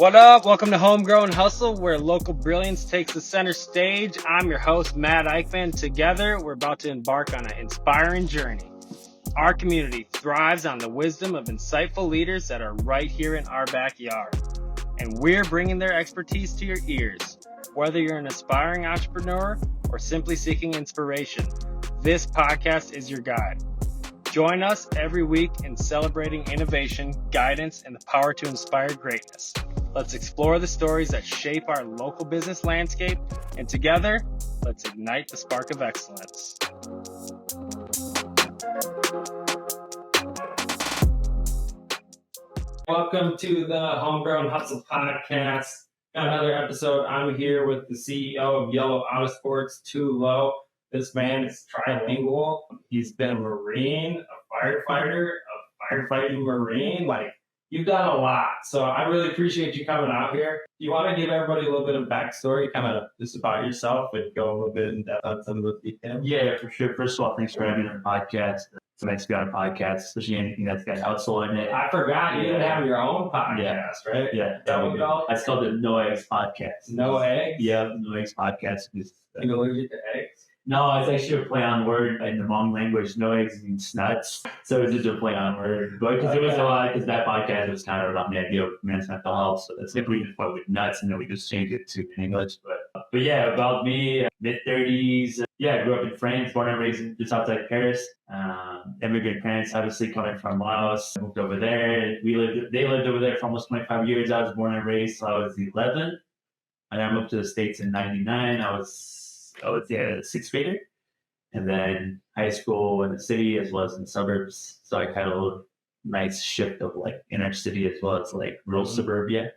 What up? Welcome to Homegrown Hustle, where local brilliance takes the center stage. I'm your host, Matt Eickman. Together, we're about to embark on an inspiring journey. Our community thrives on the wisdom of insightful leaders that are right here in our backyard. And we're bringing their expertise to your ears. Whether you're an aspiring entrepreneur or simply seeking inspiration, this podcast is your guide. Join us every week in celebrating innovation, guidance, and the power to inspire greatness. Let's explore the stories that shape our local business landscape, and together, let's ignite the spark of excellence. Welcome to the Homegrown Hustle podcast. Got another episode. I'm here with the CEO of Yelo Autosports, Tou Lo. This man is trilingual. He's been a Marine, a firefighter, a firefighting Marine. You've done a lot. So I really appreciate you coming out here. You want to give everybody a little bit of backstory, kind of just about yourself, and go a little bit in depth on some of the details? Yeah, for sure. First of all, thanks for having me on the podcast. It's nice to be on a podcast, especially anything that's got hustle in it. I forgot you didn't have your own podcast, right? Yeah. It's called the No Eggs Podcast. No eggs? Yeah, No Eggs Podcast. You allergic to eggs? No, it's actually a play on word in the Hmong language. No eggs means nuts. So it's just a play on word. But because it was a lot, because that podcast was kind of around the idea of men's mental health. So that's if we just went with nuts and then we just changed it to English. But yeah, about me, mid-30s. Yeah, I grew up in France, born and raised just outside Paris. Immigrant parents, obviously coming from Laos. I moved over there. They lived over there for almost 25 years. I was born and raised, so I was 11. And I moved to the States in 99. I was a sixth grader, and then high school in the city as well as in the suburbs. So I had a little nice shift of like inner city as well as like rural suburbia.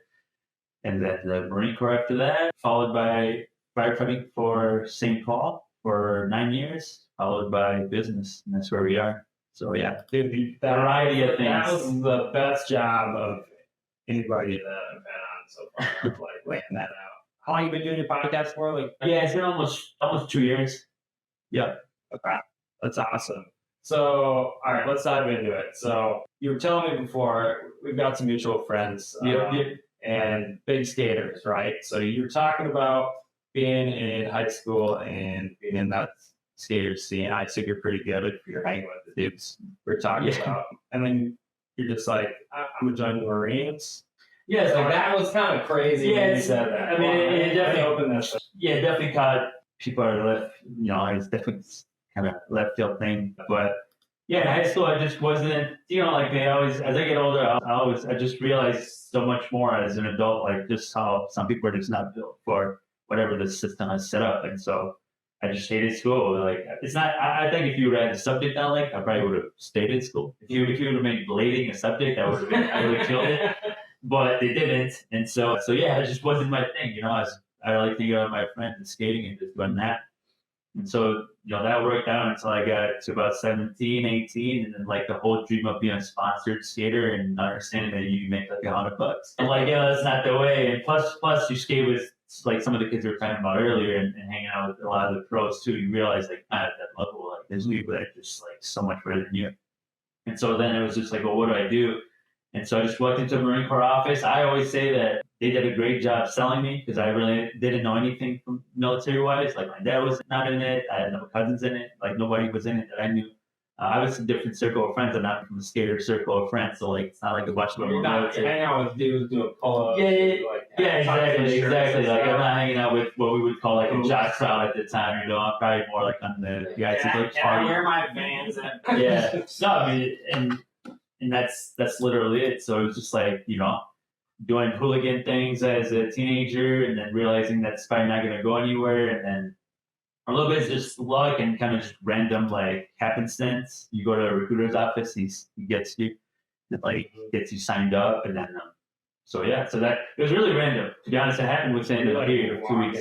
And then the Marine Corps after that, followed by firefighting for St. Paul for 9 years, followed by business, and that's where we are. So yeah, dude, variety of things. That was the best job of anybody that I've been on so far, like laying that out. How long have you been doing your podcast for? Yeah, it's been almost 2 years. Yeah. Okay. That's awesome. So, all right, let's dive into it. So, you were telling me before, we've got some mutual friends and big skaters, right? So, you're talking about being in high school and being in that skater scene. I think you're pretty good if you're hanging with the dudes we're talking about. And then you're just like, I'm going to join the Marines. Yeah, so that was kind of crazy when you said that. I mean, it definitely opened this. Yeah, it definitely caught people are left, it's definitely kind of left field thing. But yeah, in high school, I just wasn't, like they always, as I get older, I just realized so much more as an adult, like just how some people are just not built for whatever the system has set up. And so I just hated school. Like, it's not, I think if you would have had the subject down, I probably would have stayed in school. If you would have made blading a subject, I would have killed it. But they didn't, and so yeah, it just wasn't my thing, I like thinking about my friends and skating and just doing that, and so that worked out until I got to about 17, 18, and then like the whole dream of being a sponsored skater and understanding that you make like $100. I'm like, that's not the way. And plus, you skate with like some of the kids we were talking about earlier, and hanging out with a lot of the pros too. You realize like at that level, like there's people that are just like so much better than you, and so then it was just like, well, what do I do? And so I just walked into the Marine Corps office. I always say that they did a great job selling me because I really didn't know anything from military-wise. Like my dad was not in it. I had no cousins in it. Like nobody was in it that I knew. I was in a different circle of friends. I'm not from a skater circle of friends. So like it's not like a bunch of them. You're not hanging out with dudes doing pull-ups. Yeah, exactly. Like I'm not hanging out with what we would call like a jock crowd at the time. I'm probably more like on the guys who like party. Where are my Vans at? Yeah. No, I mean, and that's literally it. So it was just like, doing hooligan things as a teenager and then realizing that's probably not going to go anywhere. And then a little bit just luck and kind of just random like happenstance. You go to a recruiter's office, he gets you, gets you signed up. And then, so that it was really random. To be honest, it happened within a period of 2 weeks.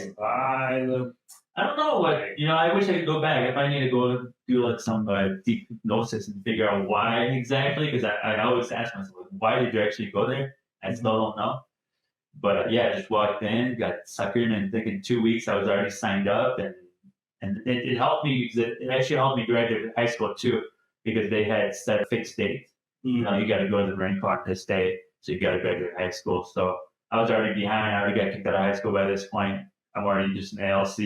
I don't know what, I wish I could go back. If I need to go do like some deep hypnosis and figure out why exactly, because I always ask myself, why did you actually go there? I still don't know. But I just walked in, got suckered, and I think in 2 weeks I was already signed up. And it helped me, because it actually helped me graduate high school too, because they had set fixed dates. You got to go to the Marine Corps this day, so you got to graduate high school. So I was already behind. I already got kicked out of high school by this point. I'm already just an ALC,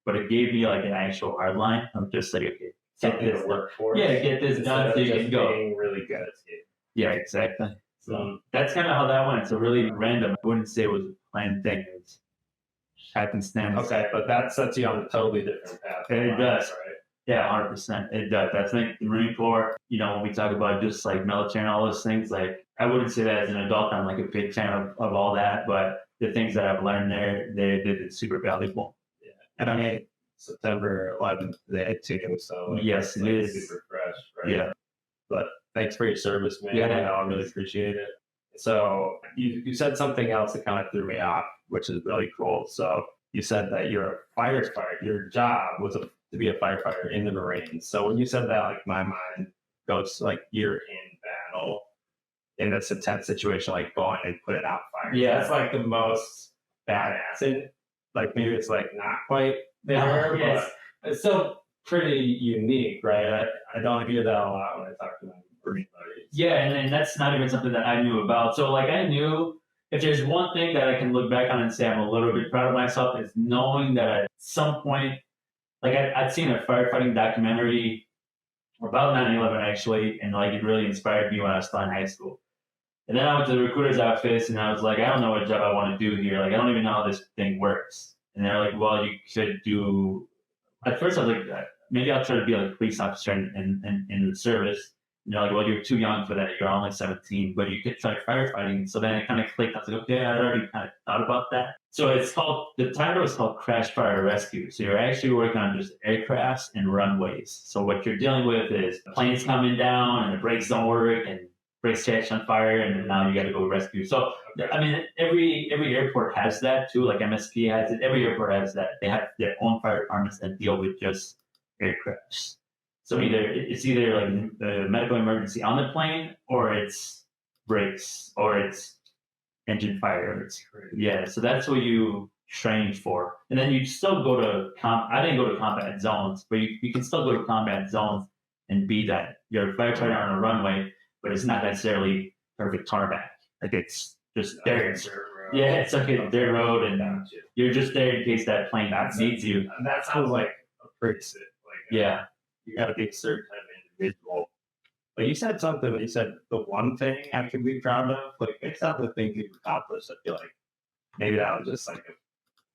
but it gave me like an actual hard line. I'm just like, okay, something to work for. Yeah, get this done so you can go. Being really good at skating. Yeah, exactly. So that's kind of how that went. So really random. I wouldn't say it was a planned thing. It was happenstance. Okay, but that sets you on a totally different path. It does. Right? Yeah, 100%. It does. That's like the Marine Corps. You know, when we talk about just like military and all those things, like I wouldn't say that as an adult. I'm like a big fan of all that, but the things that I've learned there, they're super valuable. Yeah. And I mean, September 11th, day too. So like, yes, it is super fresh, right? Yeah. But thanks for your service, man. Yeah, I really appreciate it. So you said something else that kind of threw me off, which is really cool. So you said that you're a firefighter. Your job was to be a firefighter in the Marines. So when you said that, like my mind goes like you're in battle in this intense situation, like going and put it out fire. Yeah, that's like the most badass. And like maybe it's like not quite there, yes. but it's still pretty unique, right? I don't hear that a lot when I talk to my Marine buddies. Yeah, and that's not even something that I knew about. So like I knew if there's one thing that I can look back on and say I'm a little bit proud of myself is knowing that at some point, like I'd seen a firefighting documentary about 9/11 actually, and like it really inspired me when I was still in high school. And then I went to the recruiter's office and I was like, I don't know what job I want to do here. Like I don't even know how this thing works. And they're like, well, you should do. At first I was like, maybe I'll try to be like a police officer in the service. And they're like, well, you're too young for that. You're only 17, but you could try firefighting. So then it kind of clicked. I was like, okay, I already kind of thought about that. So the title is called Crash Fire Rescue. So you're actually working on just aircrafts and runways. So what you're dealing with is planes coming down and the brakes don't work and brakes catch on fire and now you got to go rescue. So, I mean, every airport has that too. Like MSP has it. Every airport has that. They have their own fire departments that deal with just aircrafts. So it's either like the medical emergency on the plane, or it's brakes, or it's engine fire. Yeah, so that's what you train for. And then you still go to I didn't go to combat zones, but you can still go to combat zones and be that. You're a firefighter on a runway, but it's not necessarily perfect tarmac. Like it's just dirt. Yeah, it's like a dirt road, and you're just there in case that plane needs you. And that sounds like a pretty sick. Yeah. You got to be a certain kind of individual. But you said something. You said the one thing I could be proud of. Like it's not the thing you've accomplished. I feel like maybe that was just like a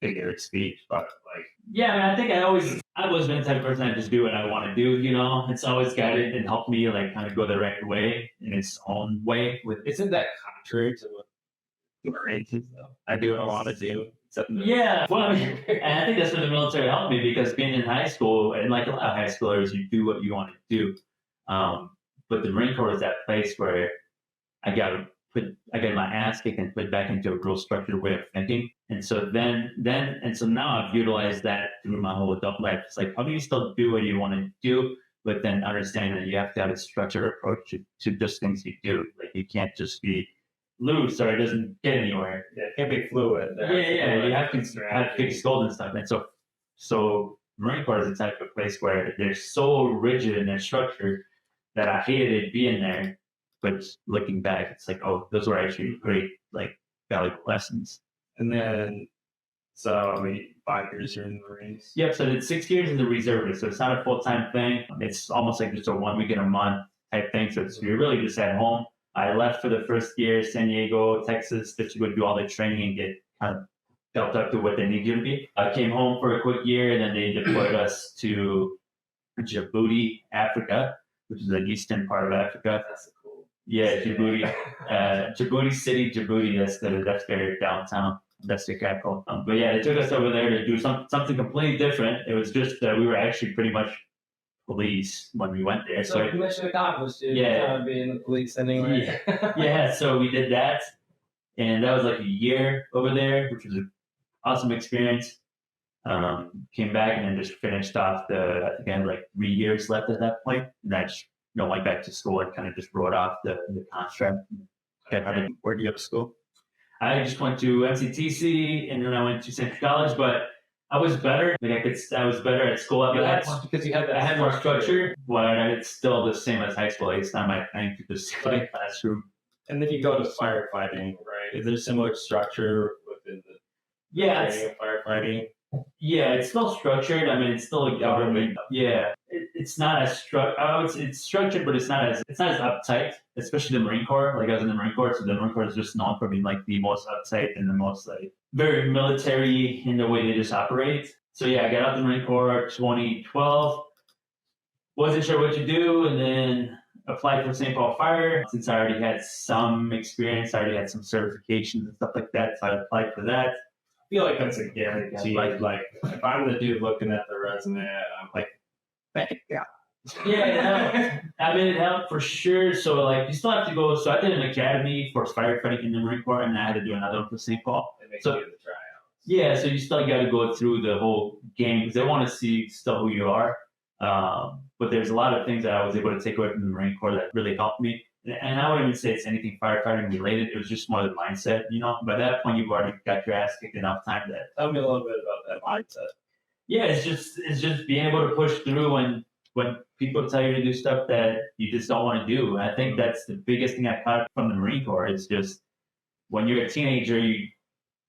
figure of speech, but like. Yeah, I mean, I think I've always been the type of person that just do what I want to do. You know, it's always guided and helped me like kind of go the right way in its own way. Isn't that contrary to what Marines though? I do what I want to do. Yeah, well, I mean, and I think that's where the military helped me because being in high school, and like a lot of high schoolers, you do what you want to do. But the Marine Corps is that place where I got my ass kicked and put back into a real structured way of thinking. And so so now I've utilized that through my whole adult life. It's like, how do you still do what you want to do, but then understanding that you have to have a structured approach to just things you do. Like you can't just be loose or it doesn't get anywhere. Yeah, it can't be fluid. Yeah, you have to fix goals and stuff. And so Marine Corps is the type of place where they're so rigid in their structure that I hated it being there. But looking back, it's like, oh, those were actually great, like valuable lessons. And then, so 5 years you're in the Marines? Yep. So I did 6 years as a reservist. So it's not a full-time thing. It's almost like just a 1 week in a month type thing. So you're really just at home. I left for the first year, San Diego, Texas, just to go do all the training and get kind of built up to what they need you to be. I came home for a quick year, and then they deployed us to Djibouti, Africa, which is the eastern part of Africa. That's cool. Yeah, Djibouti. Djibouti City, Djibouti, that's their downtown. That's the capital. But yeah, they took us over there to do something completely different. It was just we were actually pretty much police when we went there. So mission accomplished, dude. Yeah. Being in the police anyway. Yeah, so we did that. And that was like a year over there, which was an awesome experience. Came back and then just finished off I think I had like 3 years left at that point. And I just went back to school and kind of just wrote off the contract. Where do you go to school? I just went to MCTC and then I went to Central College, but I was better. Like I was better at school after that because you had that. I had more structure. Well, it's still the same as high school. It's not my thing to just sit in a classroom And then you go to firefighting, right? Is there similar structure within the training of firefighting? Yeah, it's still structured. I mean, it's still a government. Yeah, it's not as it's structured, but it's not as uptight. Especially the Marine Corps. Like I was in the Marine Corps, so the Marine Corps is just known for being like the most uptight and the most like very military in the way they just operate. So yeah, I got out of the Marine Corps 2012. Wasn't sure what to do, and then applied for St. Paul Fire. Since I already had some experience, I already had some certifications and stuff like that, so I applied for that. I feel like that's a guarantee. Like if I'm the dude looking at the resume, I'm like, thank God. Yeah, I mean, it helped for sure. So, like, you still have to go. So, I did an academy for firefighting in the Marine Corps, and I had to do another one for St. Paul. So, the tryouts. Yeah, so you still got to go through the whole game because they want to see still who you are. But there's a lot of things that I was able to take away from the Marine Corps that really helped me. And I wouldn't even say it's anything firefighting related. It was just more the mindset, you know. By that point, you've already got your ass kicked enough time that. Tell me a little bit about that mindset. Yeah, it's just being able to push through when people tell you to do stuff that you just don't want to do. And I think that's the biggest thing I caught from the Marine Corps is just when you're a teenager,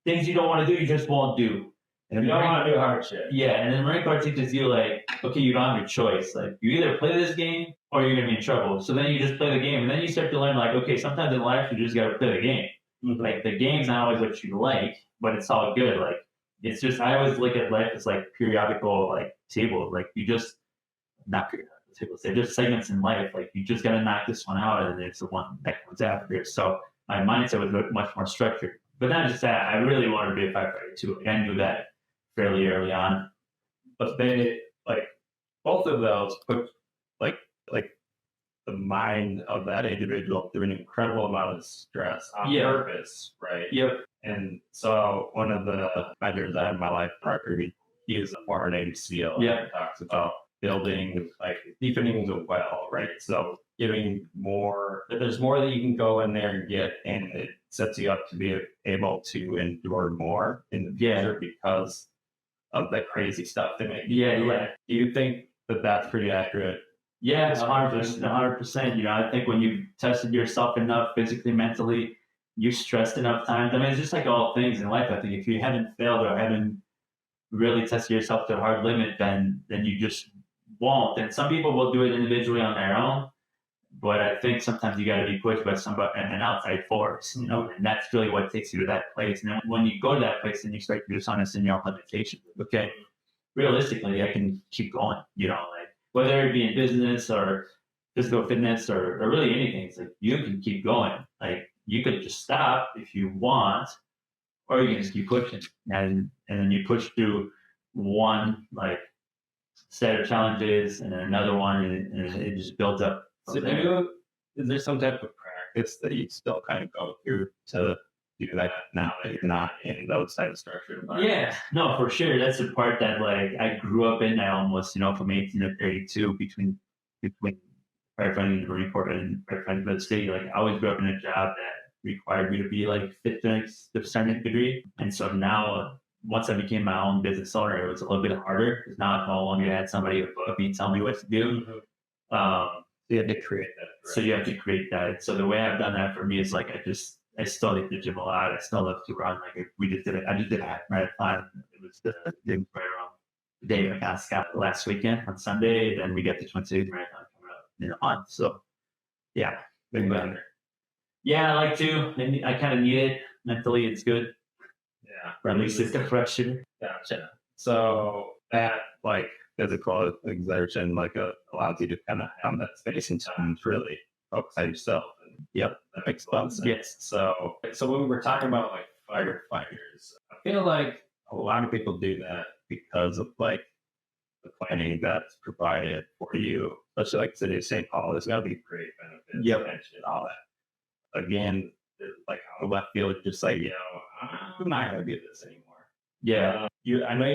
things you don't want to do, you just won't do. And you don't want to do hard shit. Yeah, and then the Marine Corps teaches you like, okay, you don't have your choice. Like you either play this game or you're gonna be in trouble. So then you just play the game, and then you start to learn like, okay, sometimes in life you just gotta play the game. Mm-hmm. Like the game's not always what you like, but it's all good. Like it's just I always look at life as like periodical like tables. Like you just not periodical tables. They're just segments in life. Like you just gotta knock this one out, and it's the one that comes after. So my mindset was much more structured. But not just that, I really wanted to be a firefighter too. Like, I knew that fairly early on. But they like both of those put like the mind of that individual through an incredible amount of stress on purpose, right? Yep. And so one of the mentors I had in my life, Parker, he is a former Navy SEAL. Yeah. And talks about building like deepening the well, right? So giving more, that there's more that you can go in there and get, and it sets you up to be able to endure more in the future because of the crazy stuff they make. Yeah. Do you think that that's pretty accurate? Yeah, it's 100%. You know, I think when you've tested yourself enough physically, mentally, you've stressed enough times. I mean, it's just like all things in life. I think if you haven't failed or haven't really tested yourself to a hard limit, then you just won't. And some people will do it individually on their own, but I think sometimes you got to be pushed by somebody and an outside force, you know, and that's really what takes you to that place. And then when you go to that place, then you start to be dishonest in your own limitations. Okay, realistically, I can keep going, you know, like whether it be in business or physical fitness or really anything, it's like you can keep going. Like you could just stop if you want, or you can just keep pushing. And then you push through one like set of challenges and then another one, and it just builds up. So is there some type of practice that you still kind of go through to do that now that you're not in those type of structured environments? Yeah, no, for sure. That's the part that like I grew up in. I almost, you know, from 18 to 32 between firefighting and Marine Corps and firefighting by the city. Like I always grew up in a job that required me to be like fit to a certain degree. And so now once I became my own business owner, it was a little bit harder because now I no longer had somebody above me tell me what to do. So you had to create that. Right? So you have to create that. So the way I've done that for me is like I still hit the gym a lot. I still love to run. Like we just did it. I just did a marathon. It was the gym right around the day I got last weekend on Sunday. Then we get the Twin Cities Marathon coming up in a month. So yeah, big better. Yeah, I like to. I kind of need it mentally. It's good. Yeah, or at least it's the pressure. Gotcha. So that like physical exertion like allows you to kind of have that space and time to really focus on yourself. And yep, that makes a lot of sense. Yes. So when we're talking about like firefighters, I feel like a lot of people do that because of like the planning that's provided for you, especially like City of St. Paul. There's got to be great benefits and all that. Again, like out of left field, just like, you know, I'm not going to do this anymore. Yeah. I know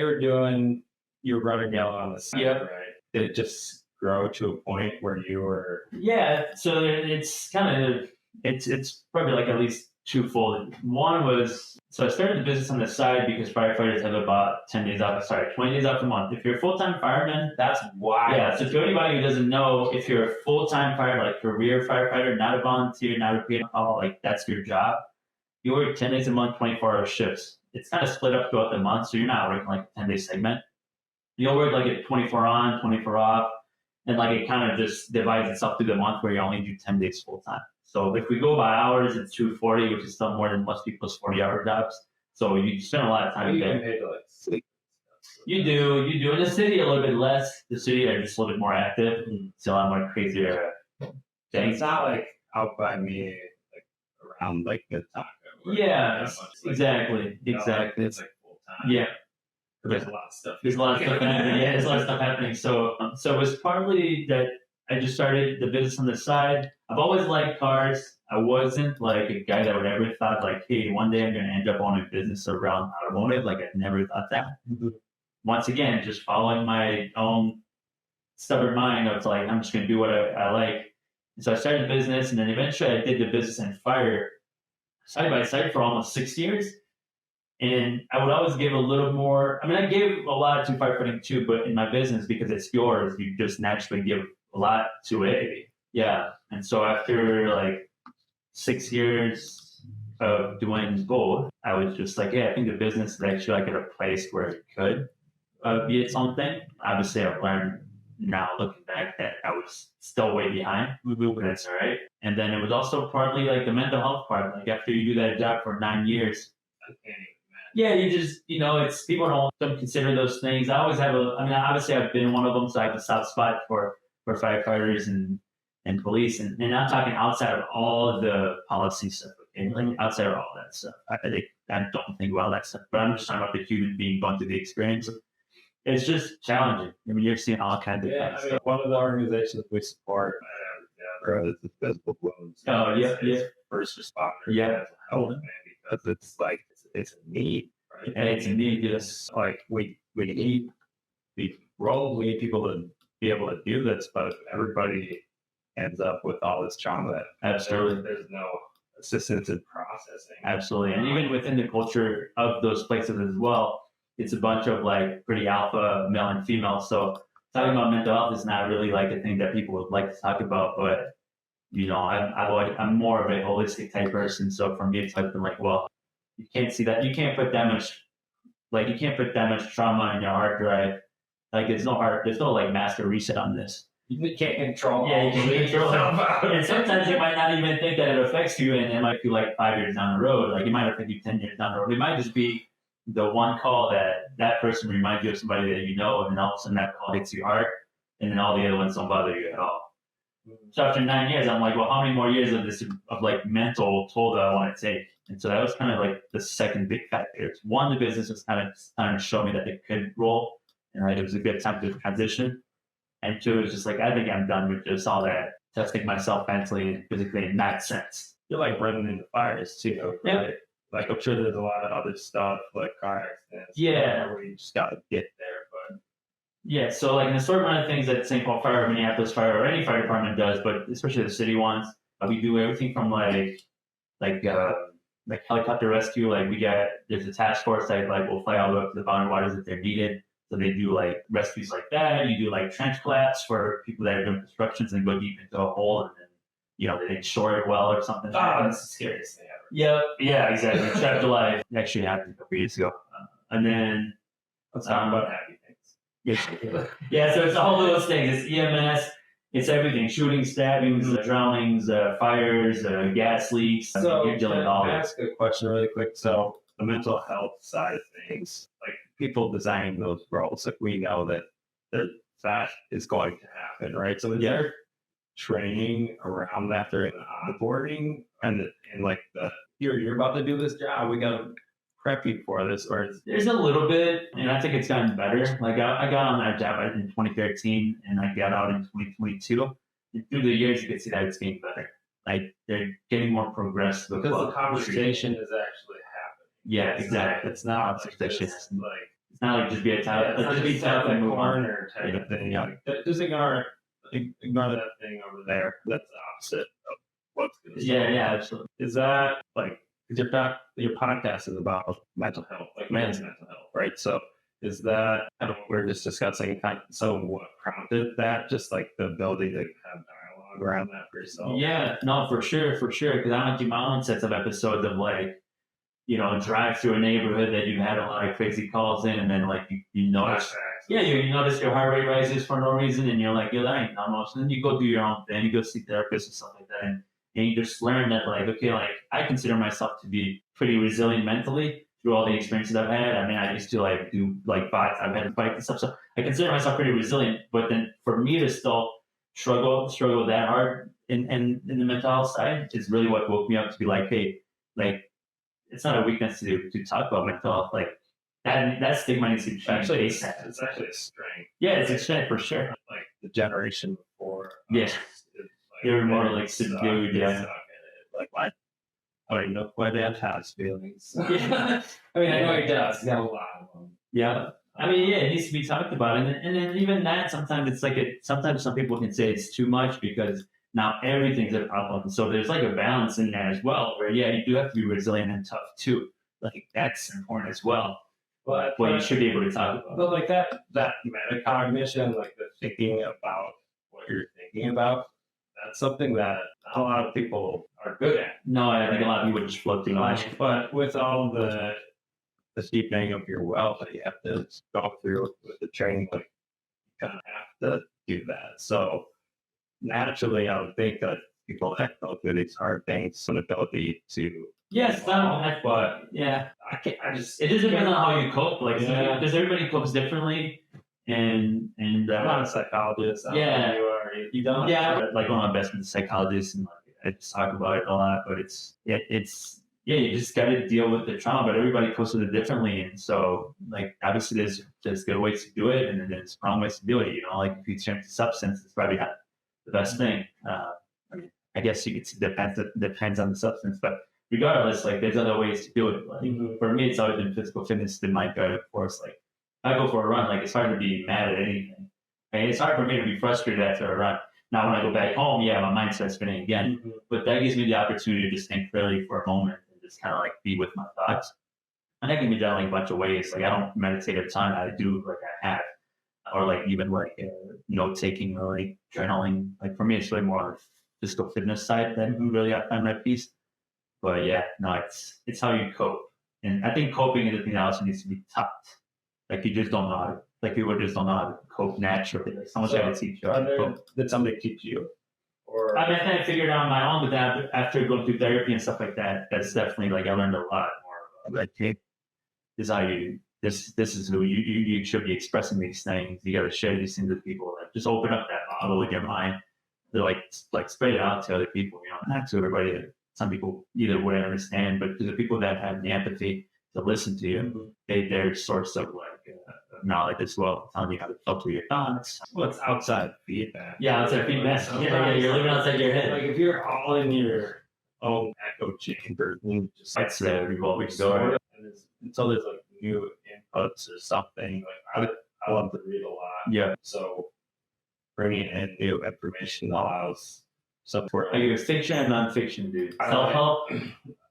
you were running Yelo on the side, yep. right? Did it just grow to a point where you were? Yeah. So it's kind of, it's probably like at least twofold. One was, so I started the business on the side because firefighters have about 20 days off a month. If you're a full-time fireman, That's wild. yeah. So to anybody who doesn't know, if you're a full-time fireman, like career firefighter, not a volunteer, not a paid call, like that's your job, you work 10 days a month, 24-hour shifts. It's kind of split up throughout the month, so you're not working like a 10-day segment. You'll work like a 24 on, 24 off, and like it kind of just divides itself through the month where you only do 10 days full-time. So if we go by hours, it's 240, which is still more than most people's 40-hour jobs. So you spend a lot of time there. Paid to like sleep. You do. In the city, a little bit less. The city are just a little bit more active. It's a lot more crazier things. It's not like out by me, like around like the taco. Yeah, exactly. It's like full time. Yeah. There's a lot of stuff. There's a lot of stuff happening. Yeah, there's a lot of stuff happening. So it was partly that I just started the business on the side. I've always liked cars. I wasn't like a guy that would ever thought like, hey, one day I'm going to end up owning a business around automotive. Like I never thought that. Once again, just following my own stubborn mind of like, I'm just going to do what I like. And so I started the business, and then eventually I did the business and fire side by side for almost 6 years. And I would always give a little more. I mean, I gave a lot to firefighting too, but in my business, because it's yours, you just naturally give a lot to it. Yeah. And so after like 6 years of doing both, I was just like, yeah, I think the business is actually like at a place where it could be its own thing. Obviously, I've learned now looking back that I was still way behind, but that's all right. And then it was also partly like the mental health part. Like after you do that job for 9 years, yeah, you just, it's people don't consider those things. I always have obviously I've been one of them, so I have a soft spot for firefighters and police. And I'm talking outside of all of the policy stuff, okay? Like outside of all that stuff. I don't think about that stuff, but I'm just talking about the human being going through the experience. It's just challenging. I mean, you're seeing all kinds of things. I mean, one of the organizations we support is the Physical Wounds. Oh, yeah. First responders. Yeah. Because it's like, it's a need, right? And it's a need, just like we need people to be able to do this, but everybody ends up with all this trauma. Absolutely. There's no assistance in processing. Absolutely. And even within the culture of those places as well, it's a bunch of like pretty alpha male and female. So talking about mental health is not really like a thing that people would like to talk about, but I'm more of a holistic type person. So for me, it's like, well, you can't see that. You can't put that much trauma in your hard drive. Like there's no like master reset on this. You can't control. Yeah, you can control it. And sometimes you might not even think that it affects you, and it might be like 5 years down the road. Like it might affect you 10 years down the road. It might just be the one call that person reminds you of somebody that you know, and then all of a sudden that call hits you hard, and then all the other ones don't bother you at all. So after 9 years, I'm like, well, how many more years of this of like mental toll do I want to take? And so that was kind of like the second big factor. One, the business was kind of trying to show me that it could roll, and right, it was a good time to transition. And two, it was just like, I think I'm done with just all that testing myself mentally and physically in that sense. You're like running into fires too, right? Yeah. Like I'm sure there's a lot of other stuff like car accidents. Yeah. Where you just gotta get there, but yeah. So like an assortment of things that St. Paul Fire, or Minneapolis Fire, or any fire department does, but especially the city ones, we do everything from like helicopter rescue. Like there's a task force that like will fly all the way up to the boundary waters if they're needed. So they do like rescues like that. You do like trench collapse for people that are doing constructions and go deep into a hole, and then they didn't shore it well or something. Oh, that's the scariest thing ever. Yeah, exactly. Trapped alive. It actually happened a couple years ago. And then let's talk about happy things. Yeah, so it's all those things. It's EMS, it's everything: shooting, stabbings, drownings, fires, gas leaks. So you're dealing with all can I this. ask a question really quick? So the mental health side of things, like people designing those roles, like we know that that is going to happen, right? So is there training around that during the onboarding and like you're about to do this job, we gotta prep you for this, or there's a little bit, and I think it's gotten better. Like I got on that job in 2013 and I got out in 2022. And through the years you can see that it's getting better. Like they're getting more progressive because the conversation is actually happening. Yeah, exactly. It's not like it's not like just be a tough, just be tough and move on. Type of thing. Yeah. Just ignore that thing over there. That's the opposite of what's going to Yeah, absolutely. Is that like your podcast is about mental health, like men's mental health, right? So is that kind of what we're just discussing? So what prompted that? Just like the ability to have dialogue around that for yourself? Yeah, no, for sure. Because I went through my own sets of episodes of like, drive through a neighborhood that you had a lot of crazy calls in, and then like you notice, you notice your heart rate rises for no reason, and you're like, that ain't normal. So then you go do your own thing, you go see therapists and stuff like that, and you just learn that like, okay, like I consider myself to be pretty resilient mentally through all the experiences I've had. I mean, I used to like do like fights, I've had fights and stuff, so I consider myself pretty resilient. But then for me to still struggle that hard in the mental health side is really what woke me up to be like, hey, like it's not a weakness to talk about mental health. Like that stigma needs to be actually it's actually a strength. Yeah, it's a strength for sure. Like the generation before. Yeah. You're more like subdued, yeah. Like what? I don't know why Dad has feelings. Yeah. I mean, I know he does. He's got a lot of them. Yeah. I mean, yeah, it needs to be talked about. And then even that, sometimes it's like, sometimes some people can say it's too much because now everything's a problem. So there's like a balance in there as well where, yeah, you do have to be resilient and tough too. Like that's important as well. But you should be able to talk about. But like that metacognition, like the thinking about what you're thinking about, that's something that not a lot of people are good at. No, I think a lot of people just float through life. But with all the deepening of your wealth that you have to go through with the training, like you kind of have to do that. So naturally, I would think that people that go through these hard things, an ability to. Yes, that, but yeah, it just depends on how you cope. Like, because everybody copes differently, and I'm not a psychologist. Yeah, you don't. Yeah, like one of my best friends is a psychologist, and like I just talk about it a lot. But you just got to deal with the trauma. But everybody copes with it differently, and so like obviously there's good ways to do it, and then there's wrong ways to do it. Like if you turn to substance, it's probably not the best thing. I mean, I guess it depends on the substance, but regardless, like there's other ways to do it. Like for me, it's always been physical fitness, then my guide, of course. Like I go for a run, like it's hard to be mad at anything. And it's hard for me to be frustrated after a run. Now when I go back home, yeah, my mind starts spinning again. But that gives me the opportunity to just think clearly for a moment and just kind of like be with my thoughts. And that can be done like a bunch of ways. Like I don't meditate a ton. I do like I have, or like even like note taking or like journaling. Like for me, it's really more on the physical fitness side than really I find my peace. But yeah, no, it's how you cope. And I think coping is the thing that also needs to be taught. Like you just don't know how to, like people just don't know how to cope naturally. Like someone's got to teach you how to cope. Did somebody teach you? Or I mean, I think I figured out on my own, but that after going through therapy and stuff like that, that's definitely like I learned a lot more. Like, this is how this is who you should be expressing these things. You got to share these things with people. Like, just open up that bottle in your mind. To like spread it out to other people. Not to everybody. Some people either wouldn't understand, but to the people that have the empathy to listen to you, they're source of like knowledge as well, telling you how to filter your thoughts. Well, it's outside feedback. Yeah, outside feedback. Yeah, you're living outside your head. Like if you're all in your own echo chamber, just that's the revolving door. Until there's like new inputs or something. Like I love to read a lot. Yeah. So bringing in new information allows support. Like you're fiction and nonfiction, dude. Self-help.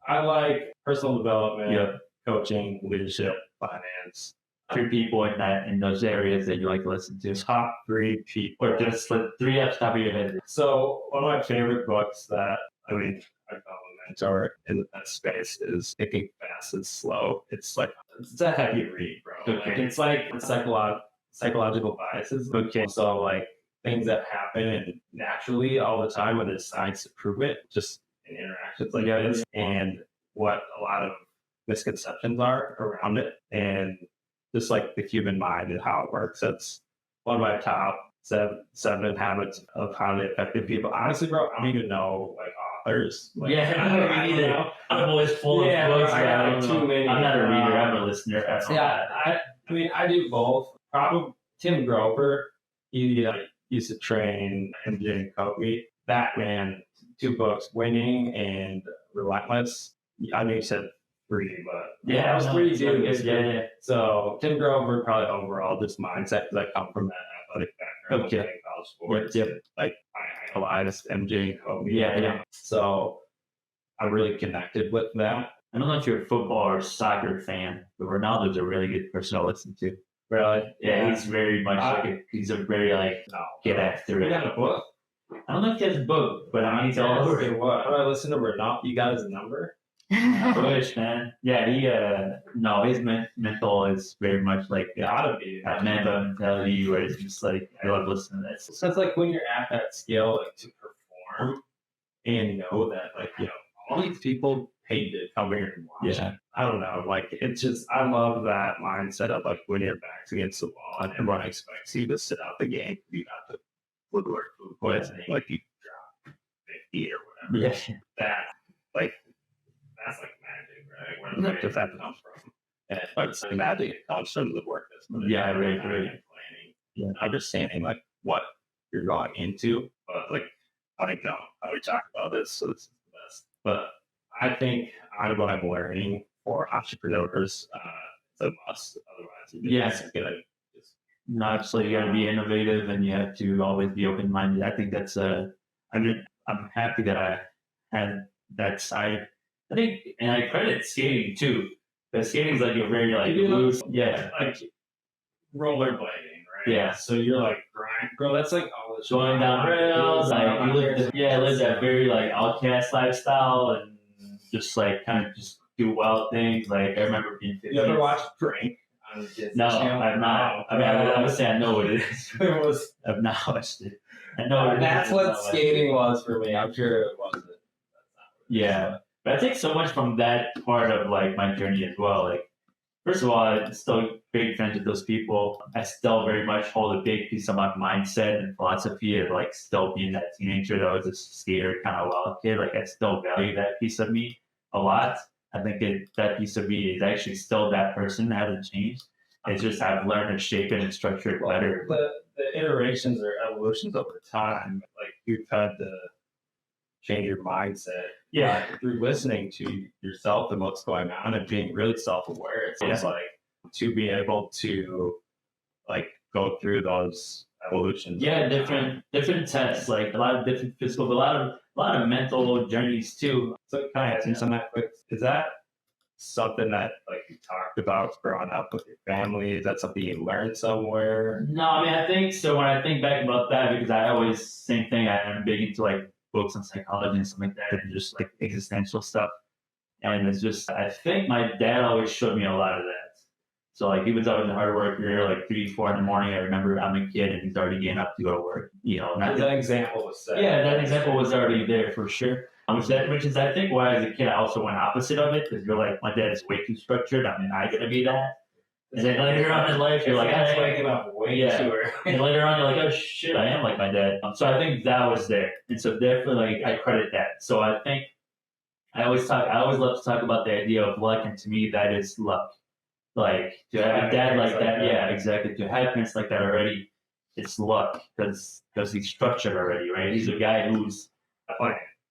I like personal development, coaching, leadership, finance. 3 people in those areas that you like to listen to. Top 3 people. Or just like 3 off the top of your head. So one of my favorite books that I found a mentor in that space is Thinking Fast and Slow. It's a heavy read, bro. Okay. Like, it's like psychological biases. Okay. So like things that happen naturally all the time when there's science to prove it, just in interactions like this, and what a lot of misconceptions are around it, and just like the human mind and how it works. That's one of my top seven habits of highly effective people. Honestly, bro, I don't even know like authors. Like, I don't read it. I'm always full of books. Too many. I'm not a reader. I'm a listener. I mean, I do both. Probably Tim Grover. He used to train MJ and Kobe. That man, 2 books, Winning and Relentless. I know you said 3, but yeah, it was 3 too. Yeah. So Tim Grover, probably overall this mindset because I come from that athletic background. Okay. College sports. Yep. Like I MJ and Kobe. Yeah. So I really connected with them. I don't know if you're a football or soccer fan, but Ronaldo's a really good person to listen to. Really? Yeah, he's very much he's a very get after He it. got a book. I don't know if he has a book, but I mean, he's all over it. What? How do I listen to Ronaldo? You got his number? I wish, man. Yeah, he no, his mental is very much like Gotta be. that Mamba mentality where it's just like I love listening to that. So it's like when you're at that scale, like to perform and know that, like, all these people paid to come here and watch. Yeah. I don't know. Like, it's just, I love that mindset of like when your back's against the wall and everyone expects you to sit out the game. You got to food poisoning, like you drop 50 or whatever. Yeah. That's like magic, right? Where does that come from? And it's like magic. It comes from the work that's put in. Yeah, right. Planning. Yeah. Understanding like what you're going into, but like I don't know how we talk about this, so this is the best. But I think out of what I'm learning for entrepreneurs, it's a must. Otherwise, you're just gonna just Obviously, you got to be innovative and you have to always be open minded. I think that's I'm happy that I had that side. I think, and I credit skating too, because skating is like a very loose, like rollerblading, right? Yeah. So you're like grind, bro. That's like all this going down rails. Like you live that very outcast lifestyle and just kind of just do wild things. Like I remember being 15. You ever watch Brink? No, I've not. I mean, I would say I know what it is. I've not watched it. I know that's what skating was for me. I'm sure it wasn't. Yeah, but I take so much from that part of my journey as well. Like, first of all, I'm still big friends with those people. I still very much hold a big piece of my mindset and philosophy of still being that teenager that was a skater kind of wild kid. Like I still value that piece of me a lot. I think that piece of me is actually still that person. That hasn't changed. It's just I've learned to shape it and structure it better. The iterations or evolutions over time, like you've had to change your mindset. Yeah. Through listening to yourself and what's going on and being really self-aware. It's like to be able to go through those evolutions. Yeah, different tests, like a lot of different physical, but a lot of mental journeys too. So can I ask you something quick? Is that something that you talked about growing up with your family? Is that something you learned somewhere? No, I mean I think so. When I think back about that, because I always same thing. I'm big into books on psychology and stuff like that, and just existential stuff. And it's just I think my dad always showed me a lot of that. So he was always a hard worker, 3, 4 in the morning. I remember I'm a kid and he's already getting up to go to work. That example was set. Yeah, that example was already there for sure. Which is I think why as a kid I also went opposite of it, because you're my dad is way too structured. I'm not gonna be that. And then later on in life, you're I'm waking up way too early. And later on, you're oh shit, I am like my dad. So I think that was there, and so definitely I credit that. So I think I always love to talk about the idea of luck, and to me that is luck. To have a dad like that, yeah, exactly. To have parents like that already, it's luck because he's structured already, right? He's a guy who's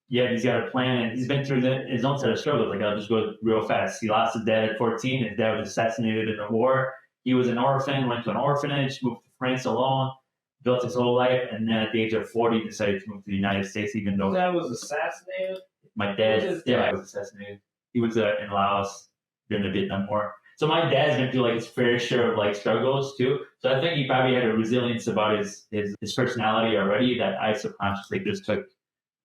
he's got a plan, and he's been through his own set of struggles. I'll just go real fast. He lost his dad at 14. His dad was assassinated in a war. He was an orphan, went to an orphanage, moved to France alone, built his whole life, and then at the age of 40 decided to move to the United States, even though that was assassinated. My dad, was assassinated. He was in Laos during the Vietnam War. So my dad's been through his fair share of struggles too. So I think he probably had a resilience about his personality already that I subconsciously just took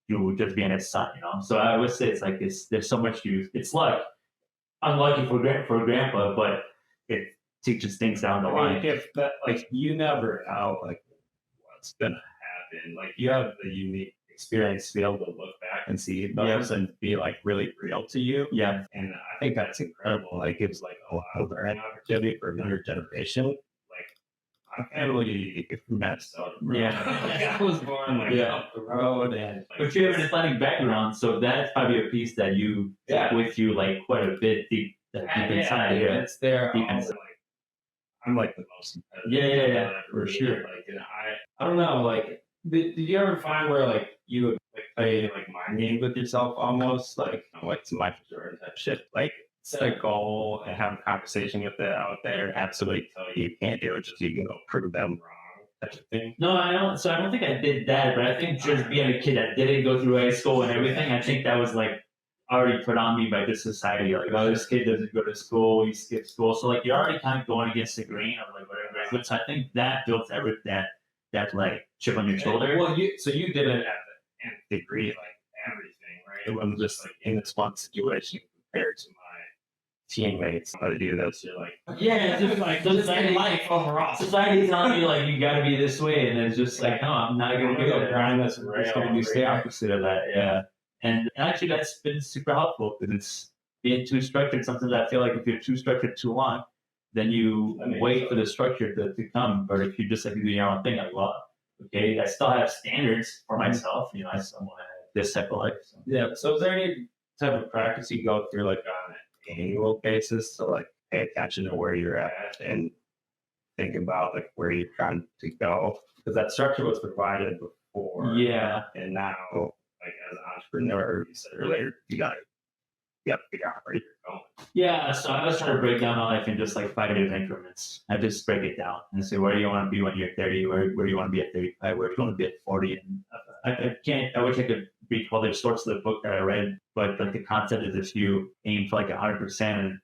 to just being his son, So I would say it's there's so much it's luck. Unlucky for grandpa, but it teaches things down the line. If that you never know what's gonna happen. You have the unique experience to be able to look back and see those and be really real to you. Yeah. And I think that's incredible. It gives a lot of learning opportunity for another generation. My family met I was born off the road, and but you have an athletic background, so that's probably a piece that you take with you quite a bit deep inside. Yeah, it's there. I'm the most competitive. Yeah, for sure. And I don't know. Did you ever find where you would play mind games with yourself almost some my Jordan type shit? Set a goal and have a conversation with it out there. Absolutely tell you can't do it, just so you can go prove them wrong. Type of thing. No, I don't. So I don't think I did that, but I think just being a kid that didn't go through high school and everything, I think that was already put on me by this society. Like, oh, this kid doesn't go to school, he skips school. So like you're already kind of going against the grain of like whatever. Which I think that builds that like chip on your shoulder. Well, you did it at the nth degree, like everything, right? It wasn't just like in this one situation compared to my teammates. How to do this? You're like, yeah, it's just like society, life overall. Society's telling you like you got to be this way, and it's just like, no, I'm not gonna do it. Grind this I'm just gonna do the opposite of that. Yeah, and actually that's been super helpful because it's being too structured. Sometimes I feel like if you're too structured too long, then you wait for the structure to come. But if you just like do your own thing, like, well, okay, I still have standards for myself. You know, I still want to have this type of life. So. Yeah. So is there any type of practice you go through like on an annual basis to like pay attention to where you're at and think about like where you're trying to go? Because that structure was provided before. Yeah. And now, like as an entrepreneur, you said earlier, you got to figure out where you're going. Yeah, so I was trying to break down my life in just like 5-year increments. I just break it down and say, where do you want to be when you're 30? Where do you want to be at 35? Where do you want to be at 40? And I wish I could read all the sorts of the book that I read, but like the concept is if you aim for like 100% and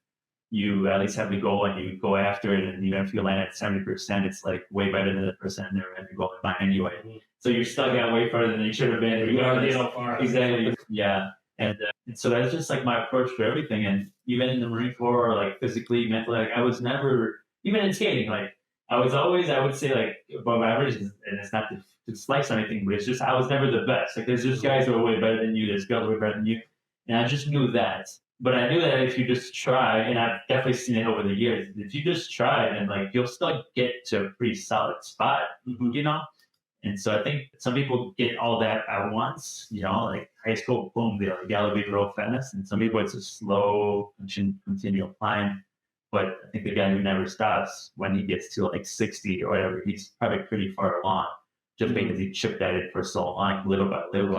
you at least have the goal and you go after it, and even if you land at 70%, it's like way better than the percent there and you go by anyway. Mm-hmm. So you're still got way further than you should have been. You already so far. Exactly. Yeah. And so that's just like my approach to everything. And even in the Marine Corps, like physically, mentally, like I was never, even in skating, like I was always, I would say like above average, and it's not to slice or anything, but it's just, I was never the best. Like there's just guys who are way better than you, there's girls who are better than you. And I just knew that. But I knew that if you just try, and I've definitely seen it over the years, if you just try, then like you'll still get to a pretty solid spot, you know? And so I think some people get all that at once, you know, like high school, boom, they like elevate real fast. And some people, it's a slow, continual climb. But I think the guy who never stops, when he gets to like 60 or whatever, he's probably pretty far along, just because he chipped at it for so long, little by little.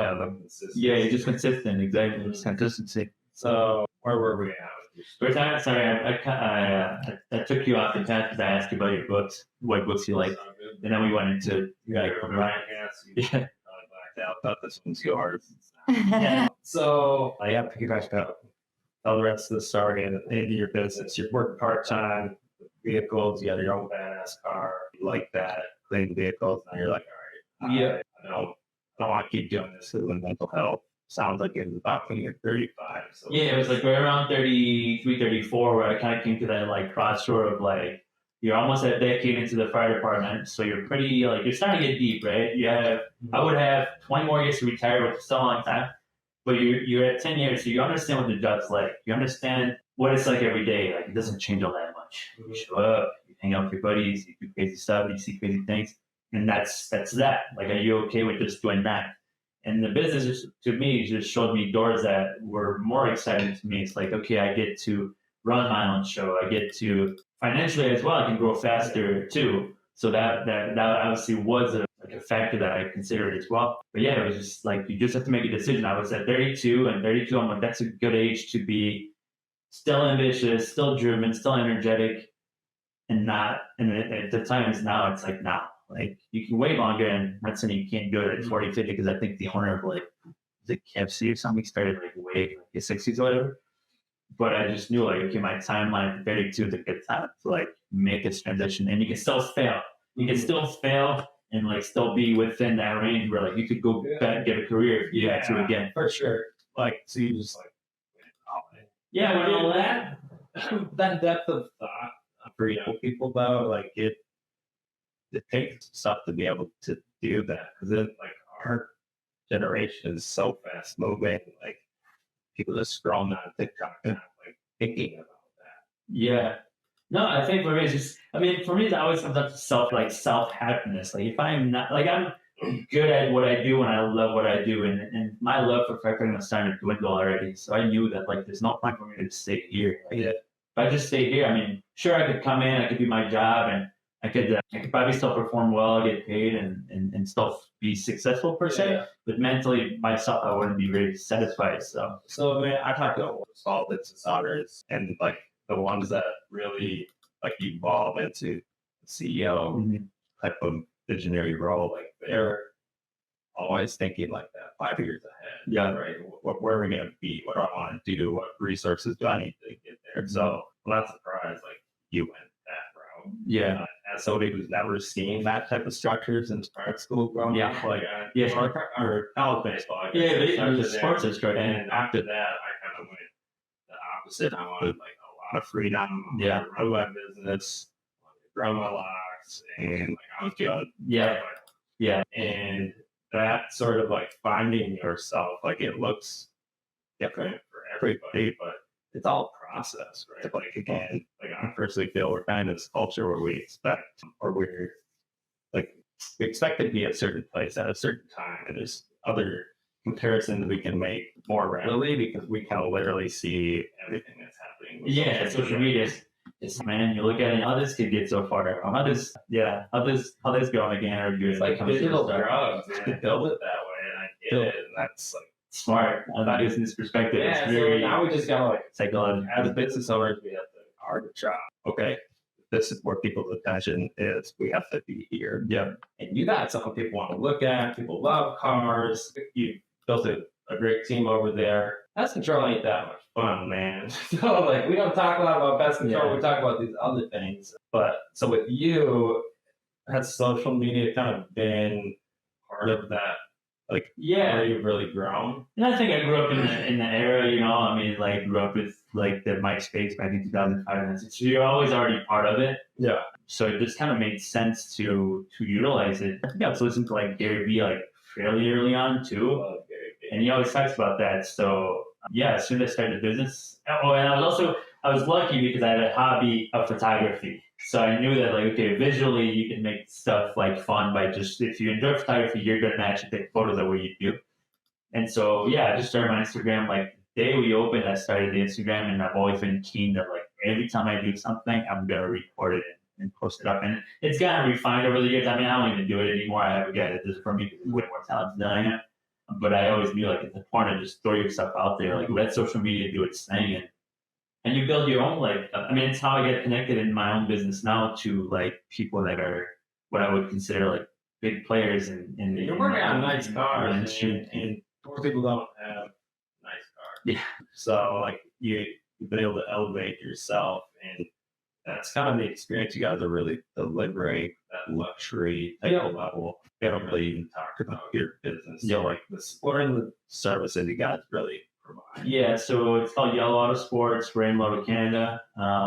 Yeah, he's just consistent, exactly. Just consistency. So where were we at? Sorry, I took you off the path because I asked you about your books, what books you like, and then we went into Ryan. Yeah. I thought this one's yours. Yeah. So I have to get tell the rest of the story and into your business. You work part-time, vehicles, you have your own badass car, you like that, clean vehicles, and you're like, all right, Yeah. I don't want to keep doing this with mental health. Sounds like it was about when you're 35. So Yeah, it was like right around 33, 34 where I kind of came to that like crossroad of like, you're almost a decade into the fire department. So you're pretty, like, you're starting to get deep, right? I would have 20 more years to retire, which is still a long time. But you're at 10 years, so you understand what the job's like. You understand what it's like every day. Like, it doesn't change all that much. You show up, you hang out with your buddies, you do crazy stuff, you see crazy things. And that's that. Like, are you okay with just doing that? And the business, to me, just showed me doors that were more exciting to me. It's like, okay, I get to run my own show. I get to, financially as well, I can grow faster too. So that obviously was a factor that I considered as well. But yeah, it was just like, you just have to make a decision. I was at 32, and 32, I'm like, that's a good age to be still ambitious, still driven, still energetic, and at the time it's now, it's like now. Like, you can wait longer, and I'm not saying you can't do it at 40, 50, because I think the owner of like the KFC or something started like way like his 60s or whatever. But I just knew like, okay, my timeline at 32 is a good time to like make this transition, and you can still fail. You can still fail and like still be within that range where like you could go back and get a career if you had to again. For sure. Like, so you just like, yeah, when all that depth of thought for young people though, like it takes stuff to be able to do that, because then like our generation is so fast moving, like people just scrolling on TikTok and like thinking about that. Yeah. No, I think for me it's just, I mean, for me it always comes up to self happiness. Like, if I'm not, like, I'm good at what I do and I love what I do, and my love for firefighting was starting to dwindle already. So I knew that like there's no point for me to stay here. Like, if I just stay here, I mean, sure, I could come in, I could do my job, and I could probably still perform well, get paid, and still be successful per se. But mentally, myself, I wouldn't be very satisfied. So man, I talked to all business owners, and like the ones that really like evolve into CEO type of visionary role, like they're always thinking like that 5 years ahead. Yeah. Right. Where are we going to be? What do I want to do? What resources do I need to get there? So I'm not surprised like you went that route. Yeah. As somebody who's never seen that type of structures in start school growing up, like or college baseball. I guess, Yeah, sports is great. And after that, I kind of went the opposite. I wanted like a lot of freedom. Yeah. Run my business, grow my locks, and like I was good. Yeah. Yeah. And that sort of like finding yourself, like it looks different for everybody, but it's all process, right? Like again, like I personally feel we're kind of this culture where we expect, or we're like, we expect to be at a certain place at a certain time. And there's other comparisons we can make more readily because we can literally see everything that's happening. with Yeah, social media is man, you look at it, how this kid get so far. How this going again? Or It's like digital drugs, man. To build it that way, and I get it, and that's like smart. On business perspective, yeah. it's very, So now we just gotta like psychological. as business owners, we have to hard job. Okay, this is where people's attention is. We have to be here. Yeah. And you got something people want to look at. People love cars. You built a great team over there. Pest control ain't that much fun, man. So like we don't talk a lot about pest control. Yeah. We talk about these other things. But so with you, has social media kind of been part of that? Like where you've really grown? And I think I grew up in the era, you know, I mean, like grew up with like the MySpace back in 2005 and 2006. So you're always already part of it. Yeah. So it just kind of made sense to utilize it. I think I was listening to like Gary Vee like fairly early on too. And he always talks about that. So yeah, as soon as I started the business. Oh, and I was lucky because I had a hobby of photography. So I knew that like, okay, visually you can make stuff like fun by just, if you enjoy photography, you're good to actually take photos of what you do. And so, yeah, I just started my Instagram. Like the day we opened, I started the Instagram, and I've always been keen to like, every time I do something, I'm going to record it and post it up. And it's gotten refined over the years. I mean, I don't even do it anymore. I have again, this for me, way more talented than I am. But I always knew like it's important to just throw yourself out there, like let social media do its thing. And you build your own, like, I mean, it's how I get connected in my own business now to like people that are what I would consider like big players in You're working on nice cars, and most people don't have nice cars. Yeah. So like you've been able to elevate yourself, and that's kind of the experience you guys are really delivering, that luxury type of level. They don't really even talk about your business. Yeah. Like the support and the services you guys really provide. Yeah, so it's called Yelo Autosports. We're in Moto, Canada.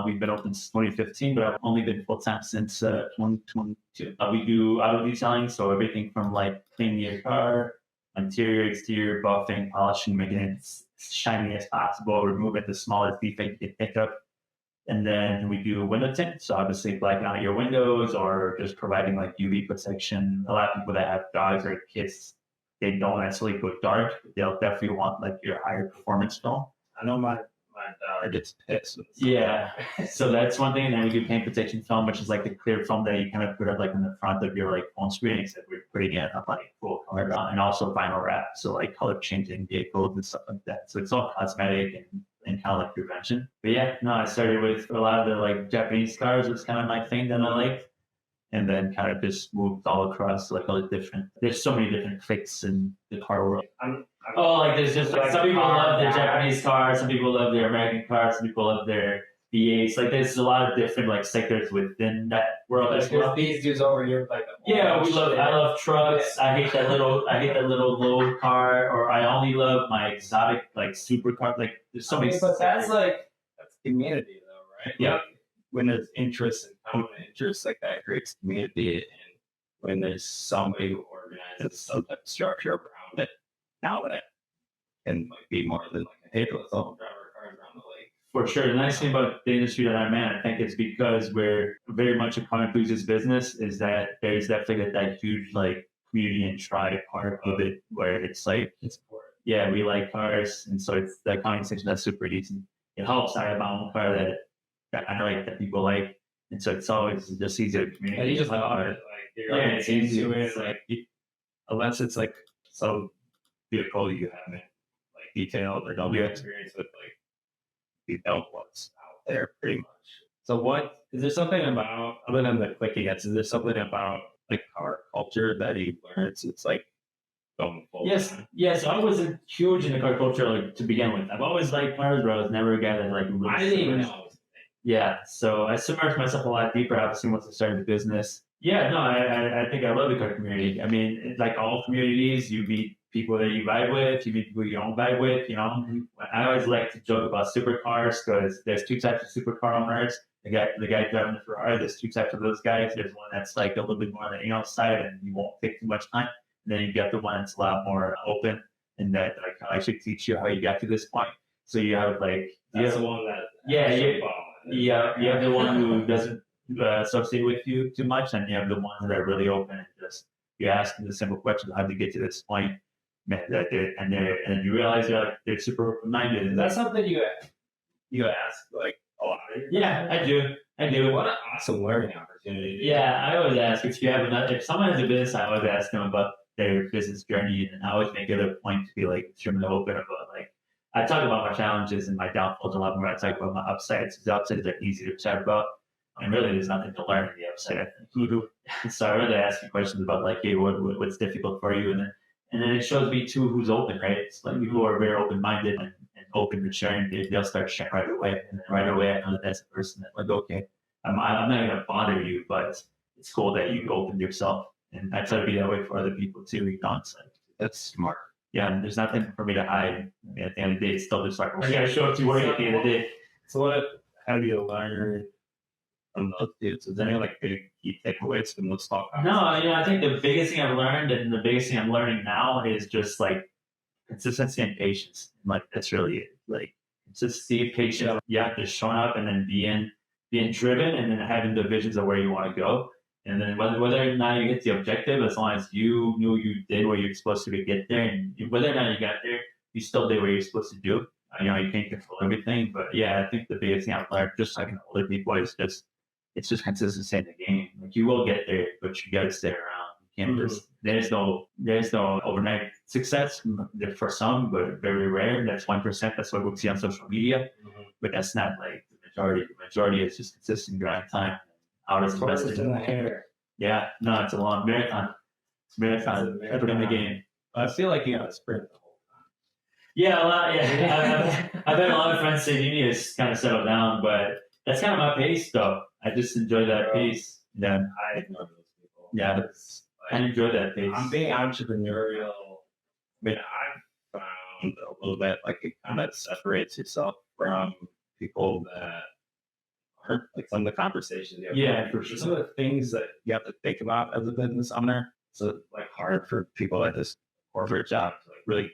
We've been open since 2015, but I've only been full time since 2022. We do auto detailing, so everything from like cleaning your car, interior, exterior, buffing, polishing, making it as shiny as possible, removing the smallest defect you can pick up. And then we do window tint, so obviously blacking out your windows or just providing like UV protection. A lot of people that have dogs or kids, they don't necessarily go dark. They'll definitely want like your higher performance film. I know my dog gets pissed. Yeah, so that's one thing. And then we do paint protection film, which is like the clear film that you kind of put up like in the front of your like phone screen, except we're putting it up like full color, and also vinyl wrap, so like color changing vehicles and stuff like that. So it's all cosmetic and kind of like prevention. But yeah, no, I started with a lot of the like Japanese cars was kind of my thing that I liked. And then kind of just moved all across like all the different, there's so many different cliques in the car world. Like there's just like some people love their Japanese cars, some people love their American cars, some people love their V8s. Like there's a lot of different like sectors within that world as well. These dudes over here like I love trucks. I hate that little low car, or I only love my exotic like supercar. Like there's so many. But that's community though, right? Yeah. Like, when there's interest and common interests, like that creates community, and when there's somebody who organizes some type of structure around it, now that can like be more than like, hey, let's all drive our cars around the lake. For sure. The nice thing about the industry that I'm in, I think it's because we're very much a car enthusiast business, is that there's definitely that huge like community and tribe part of it where it's like, yeah, we like cars. And so it's that conversation that's super easy. It helps I have my own car that I like that people like. And so it's always just easier to communicate. And you just love it. Like, it's easy. It's like, unless it's like some vehicle you haven't like detailed or don't have experience with, like detailed what's out there pretty much. So what is there something about, other than the clicking, is there something about like car culture that you learned? It's like going full time? Yes. I wasn't huge in the car culture like to begin with. I've always liked cars, but I was never a guy that like really I didn't even know. Yeah, so I submerged myself a lot deeper, obviously, once I started the business. Yeah, no, I think I love the car community. I mean, like all communities, you meet people that you vibe with, you meet people you don't vibe with, you know. Mm-hmm. I always like to joke about supercars because there's two types of supercar owners. The guy driving the Ferrari, there's two types of those guys. There's one that's like a little bit more on the anal side and you won't take too much time. And then you get the one that's a lot more open and that like I should teach you how you got to this point. So you have like That's the one that you have the one who doesn't associate with you too much, and you have the ones that are really open and just you ask them the simple questions, how to get to this point, and you realize they're super open-minded. That's something you ask like a lot. Yeah, I do. What an awesome learning opportunity. Yeah, I always ask if someone has a business, I always ask them about their business journey, and I always make it a point to be like extremely open about like. I talk about my challenges and my downfalls a lot more. I talk about my upsides. The upsides are easy to chat about. And really, there's nothing to learn in the upside, I think. So I really ask you questions about, like, hey, what's difficult for you? And then it shows me, too, who's open, right? It's like people who are very open-minded and open to sharing. They'll start sharing right away. And then right away, I know that that's a person that, like, okay, I'm not going to bother you, but it's cool that you opened yourself. And I try to be that way for other people, too. You know, it's like, That's smart. yeah, and there's nothing for me to hide. I mean, at the end of the day, it's still just like, I gotta show up to work at the end of the day. So how do you learn from those dudes? Is there any like big key takeaways from those talk? No, I think the biggest thing I've learned and the biggest thing I'm learning now is just like consistency and patience. Like that's really it. Like consistency, patience. Yeah, just showing up and then being driven and then having the visions of where you want to go. And then whether or not you get the objective, as long as you knew you did what you're supposed to get there, and whether or not you got there, you still did what you're supposed to do. You can't control everything, but yeah, I think the biggest thing I've learned, just like older people, is it's just consistency in the game. Like you will get there, but you got to stay around. You can't just there's no overnight success for some, but very rare. That's 1%. That's what we see on social media, but that's not like the majority. The majority is just consistent grind time. Hours invested in the hair. Yeah, no, it's a long marathon. It's a marathon. Put in the game. I feel like you got to sprint the whole time. Yeah, a lot. Yeah, I've had a lot of friends say you need to kind of settle down, but that's kind of my pace, though. I just enjoy that pace. Yeah, I ignore those people. Yeah, I enjoy that pace. I'm being entrepreneurial. I mean, I've found a little bit like it kind of separates yourself from people that aren't like some of the conversations you have. Yeah, for sure. Some of the things that you have to think about as a business owner. So like hard for people at this corporate job to like really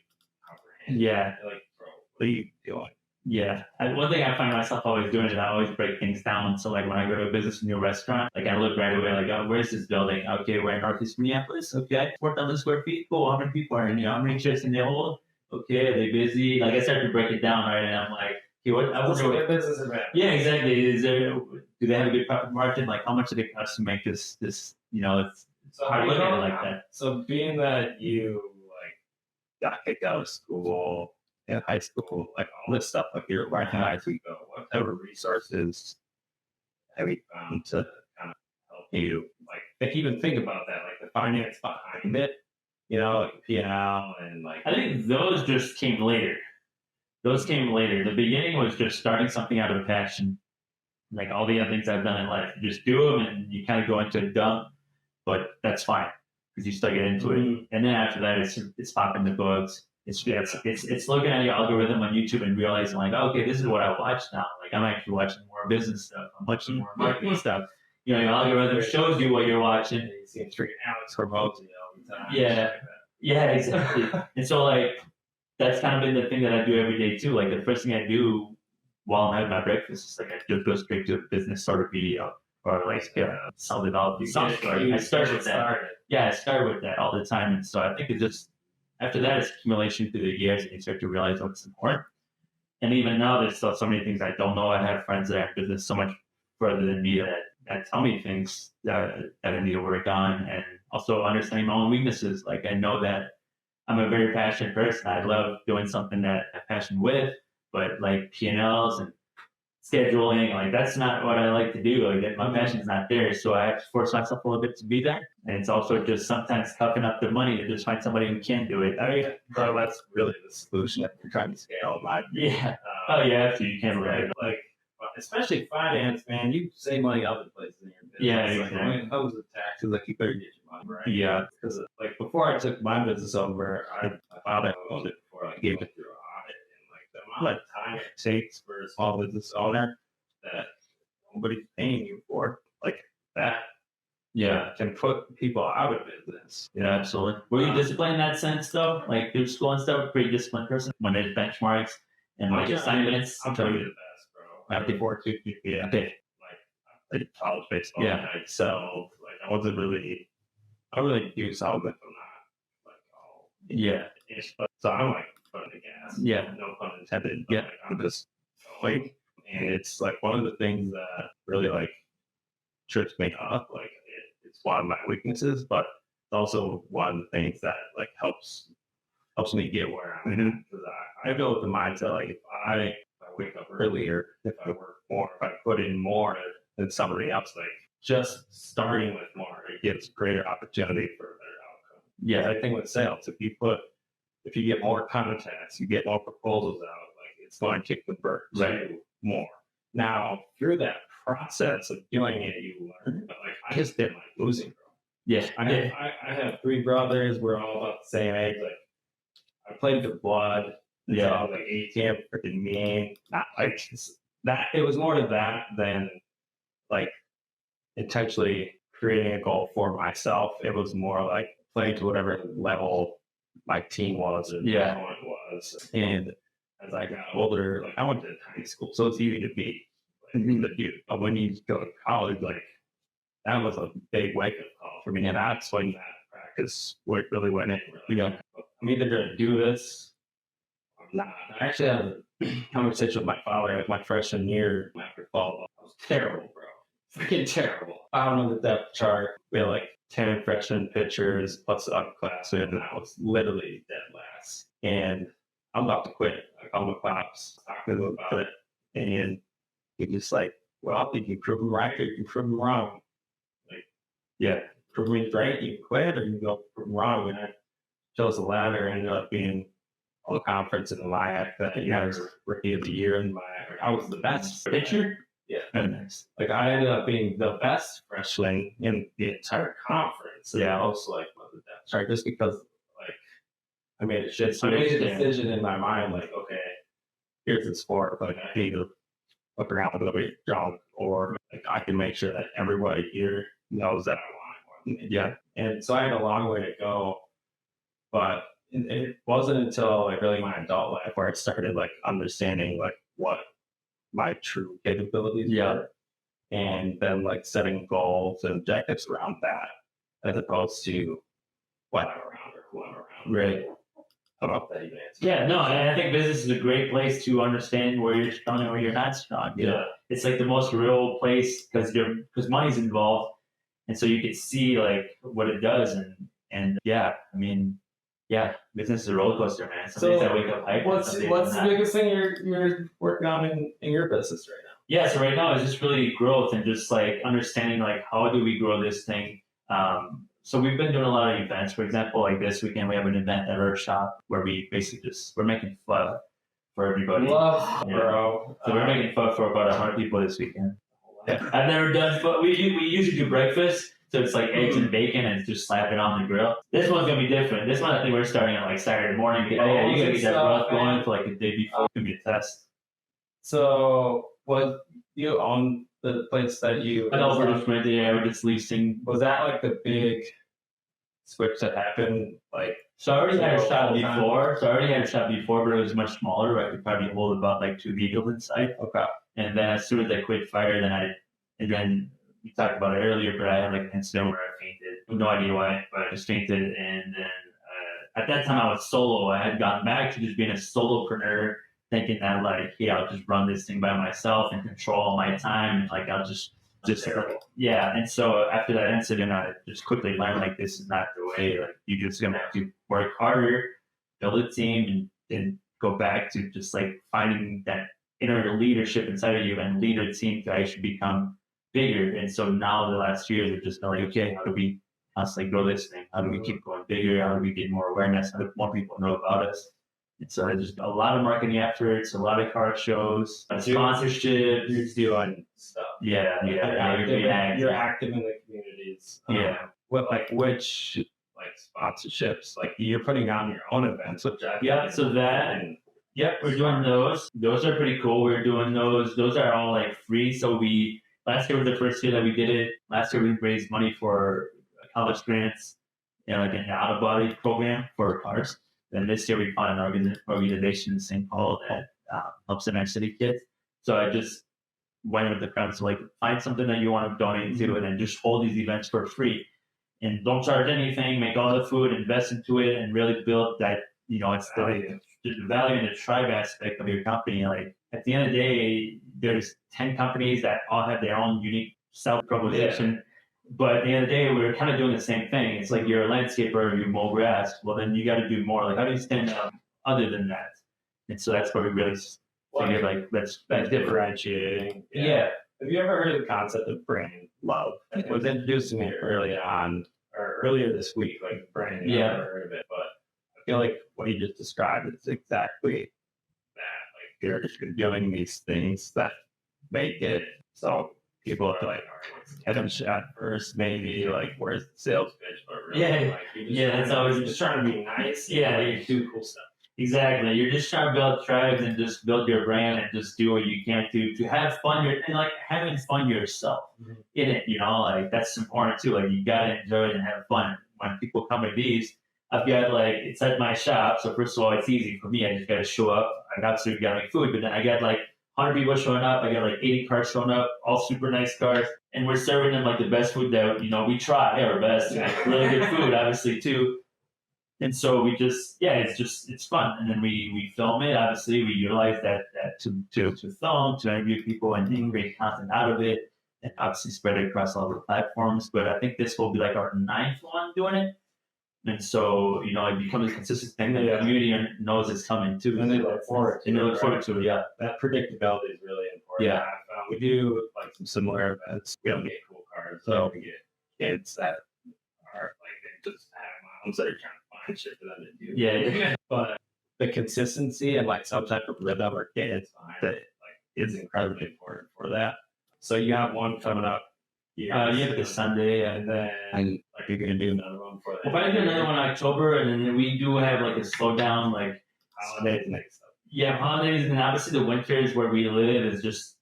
comprehend. Yeah. Like, bro, what are you doing? Yeah. One thing I find myself always doing is I always break things down. So like when I go to a business, new restaurant, like I look right away, like, oh, where's this building? Okay, we're in Northeast Minneapolis. Okay, 4,000 square feet. Cool. How many people are in here? How many chairs can they hold? Okay, are they busy? Like I start to break it down, right? And I'm like, okay, I wonder what business is about. Yeah, exactly. Do they have a good profit margin? Like how much do they cost to make this it's hard looking at it like that. So being that you like got kicked out of school in high school, like all this stuff, like you're learning how to go, whatever resources have you found to kind of help you like even think about that, like the finance behind it, like P&L and like I think those just came later. The beginning was just starting something out of passion. Like all the other things I've done in life, you just do them and you kind of go into a dump, but that's fine because you still get into it. And then after that, it's popping the books. It's looking at your algorithm on YouTube and realizing like, oh, okay, this is what I watch now. Like I'm actually watching more business stuff. I'm watching more marketing stuff. Your algorithm shows you what you're watching. You see it freaking Alex Hormozy all the time. Yeah, exactly. And so like that's kind of been the thing that I do every day too. Like the first thing I do while I'm having my breakfast is like I just go straight to a business sort of video or like self-development. I start with that. Yeah, I start with that all the time. And so I think it just after that it's accumulation through the years and you start to realize what's important. And even now there's still so many things I don't know. I have friends that are in business so much further than me that tell me things that I need to work on and also understanding my own weaknesses. Like I know that I'm a very passionate person. I love doing something that I have passion with, but like P&Ls and scheduling. Like that's not what I like to do. Like my passion's not there, so I have to force myself a little bit to be there. And it's also just sometimes tough enough the money to just find somebody who can do it. I mean, so that's really the solution if you're trying to scale. Yeah. Oh yeah, so you can really like, especially finance, man. You save money other places in your business. Yeah, like, exactly. when it comes to taxes, like you better get your money right. Yeah. Because like before I took my business over, I thought I owned it before I gave it through an audit, and like the amount of time it takes for a small business owner that nobody's paying you for, like that. Yeah. Can put people out of business. Yeah, absolutely. Were you disciplined in that sense though? Like through school and stuff, pretty disciplined person when there's benchmarks and like assignments? I'll tell you the best, bro. I have 4 2 yeah. Okay. Like I did college baseball. Yeah. Night, so like I wasn't really do solid if I'm not like all so I'm like putting the gas. Yeah. No pun intended. Yeah. Like, I'm just like, and it's like one of the things that really like trips me up. Like it's one of my weaknesses, but it's also one of the things that like helps me get where I'm at. Because I built the mindset like if I wake up earlier, if I work more, if I put in more than somebody else, like just starting with more, it gives greater opportunity for a better outcome. Yeah, I think with sales, if you get more contacts, you get more proposals out, like it's going to convert to more. Now through that process of doing it, you learn. But like I just didn't like losing, bro. Yeah. I have 3 brothers. We're all about the same age. Like I played with blood. Yeah. I was like 18, freaking mean. Not like that. It was more to that than like intentionally creating a goal for myself. It was more like playing to whatever level my team was or Yeah. talent was. And as I got older, like I went to high school, so it's easy to be the dude. But when you go to college, like that was a big wake up call for me. And that's when that practice really went in. I'm either going to do this or not. I actually had a conversation with my father my freshman year after fall. I was terrible, bro. Freaking terrible. I don't know the depth chart. We had like 10 freshman pitchers plus upperclassmen, and I was literally dead last. And I'm about to quit. I called my pops, talking to him about it, and he just like, well, did you prove him right or you prove him wrong? Like, yeah, prove me right, you quit, or you go prove him wrong. And I chose the latter, ended up being all conference in the MIAC that year. I was rookie of the year in MIAC. I was the best pitcher. Yeah. And like I ended up being the best freshman in the entire conference. And I was like, sorry, just because like I made a decision in my mind, like, okay, here's the sport, but I need to look around a little bit drunk, or like I can make sure that everybody here knows that I want it. Yeah. And so I had a long way to go, but it wasn't until like really my adult life where I started like understanding like what my true capabilities were, and then like setting goals and objectives around that, as opposed to what I'm around or who I'm around. Right. How about that? Yeah, no, and I think business is a great place to understand where you're strong and where you're not strong. You know? It's like the most real place because money's involved, and so you can see like what it does, and yeah, I mean, yeah, business is a roller coaster, man. Some days I wake up hyped. What's the biggest thing you're working on in your business right now? Yeah, so right now it's just really growth and just like understanding like how do we grow this thing. So we've been doing a lot of events. For example, like this weekend we have an event at our shop where we basically we're making pho for everybody. Love, bro. So we're making pho for about 100 people this weekend. Yeah. I've never done pho. We usually do breakfast. So it's like eggs and bacon and just slap it on the grill. This one's going to be different. This one I think we're starting at like Saturday morning. You got to get that broth going for like a day before. It's going to be a test. So what you own the place that you... I know we're just leasing. Was that like the big switch that happened? Like, so I already had a shop before. But it was much smaller. I could probably hold about like 2 vehicles inside. Okay. And then as soon as I quit fire, then we talked about it earlier, but I had like an incident where I fainted. No idea why, but I just fainted. And then at that time I was solo. I had gotten back to just being a solopreneur, thinking that like, yeah, I'll just run this thing by myself and control all my time. And like, I'll just terrible. Yeah. And so after that incident, I just quickly learned like, this is not the way. Like, you're just going to have to work harder, build a team, and go back to just like finding that inner leadership inside of you and lead a team to actually become bigger. And so now the last years are just like, okay, how do we constantly grow this thing? How do we keep going bigger? How do we get more awareness? How do more people know about us? And so there's just a lot of marketing efforts, a lot of car shows, sponsorship. You're doing stuff. Yeah. You're active in the communities. Which sponsorships? Like you're putting on your own events. We're doing those. Those are pretty cool. We're doing those. Those are all like free. So last year was the first year that we did it. Last year we raised money for college grants, like an auto body program for cars. Then this year we found an organization in St. Paul that helps inner city kids. So I just went with the friends, like find something that you want to donate to, and then just hold these events for free, and don't charge anything. Make all the food, invest into it, and really build that. It's the value and the tribe aspect of your company. Like at the end of the day, there's 10 companies that all have their own unique self-proposition. Yeah. But at the end of the day, we're kind of doing the same thing. It's like you're a landscaper, you mow grass. Well, then you got to do more. Like, how do you stand out other than that? And so that's what we really figured, like, that's differentiating. Yeah. Have you ever heard of the concept of brand love? It was introduced to me earlier this week, like brand. I've never heard of it, but I feel like what you just described is exactly that. Like, you're just doing these things that make it so people are like, all right, let's get them shot first, maybe, like, where's the sales pitch? But really, that's always just trying to be nice. Yeah, you do cool stuff. Exactly. You're just trying to build tribes and just build your brand and just do what you can to have fun and like having fun yourself in it, like that's important too. Like you gotta enjoy it and have fun. When people come to these, I've got it's at my shop. So first of all, it's easy for me. I just gotta show up. I obviously gotta make food, but then I got 100 people showing up. I got 80 cars showing up, all super nice cars. And we're serving them the best food that, we try our best. Really good food, obviously, too. And so we just, it's fun. And then we film it. Obviously, we utilize that to film, to interview people and integrate content out of it. And obviously spread it across all the platforms. But I think this will be our 9th one doing it. And so, it becomes a consistent thing that the community knows it's coming too. And they look forward to it. Yeah. That predictability is really important. Yeah. We do some similar events. We don't get cool cars. So we get kids that are they just have moms that are trying to find shit for them to do. Yeah. But the consistency and some type of rhythm or kids that is incredibly important for that. So you have one coming up. This Sunday, and then you're gonna do another one for that. We'll probably do another one in October, and then we do have a slowdown, holidays and stuff. Yeah, holidays, and obviously the winters where we live is just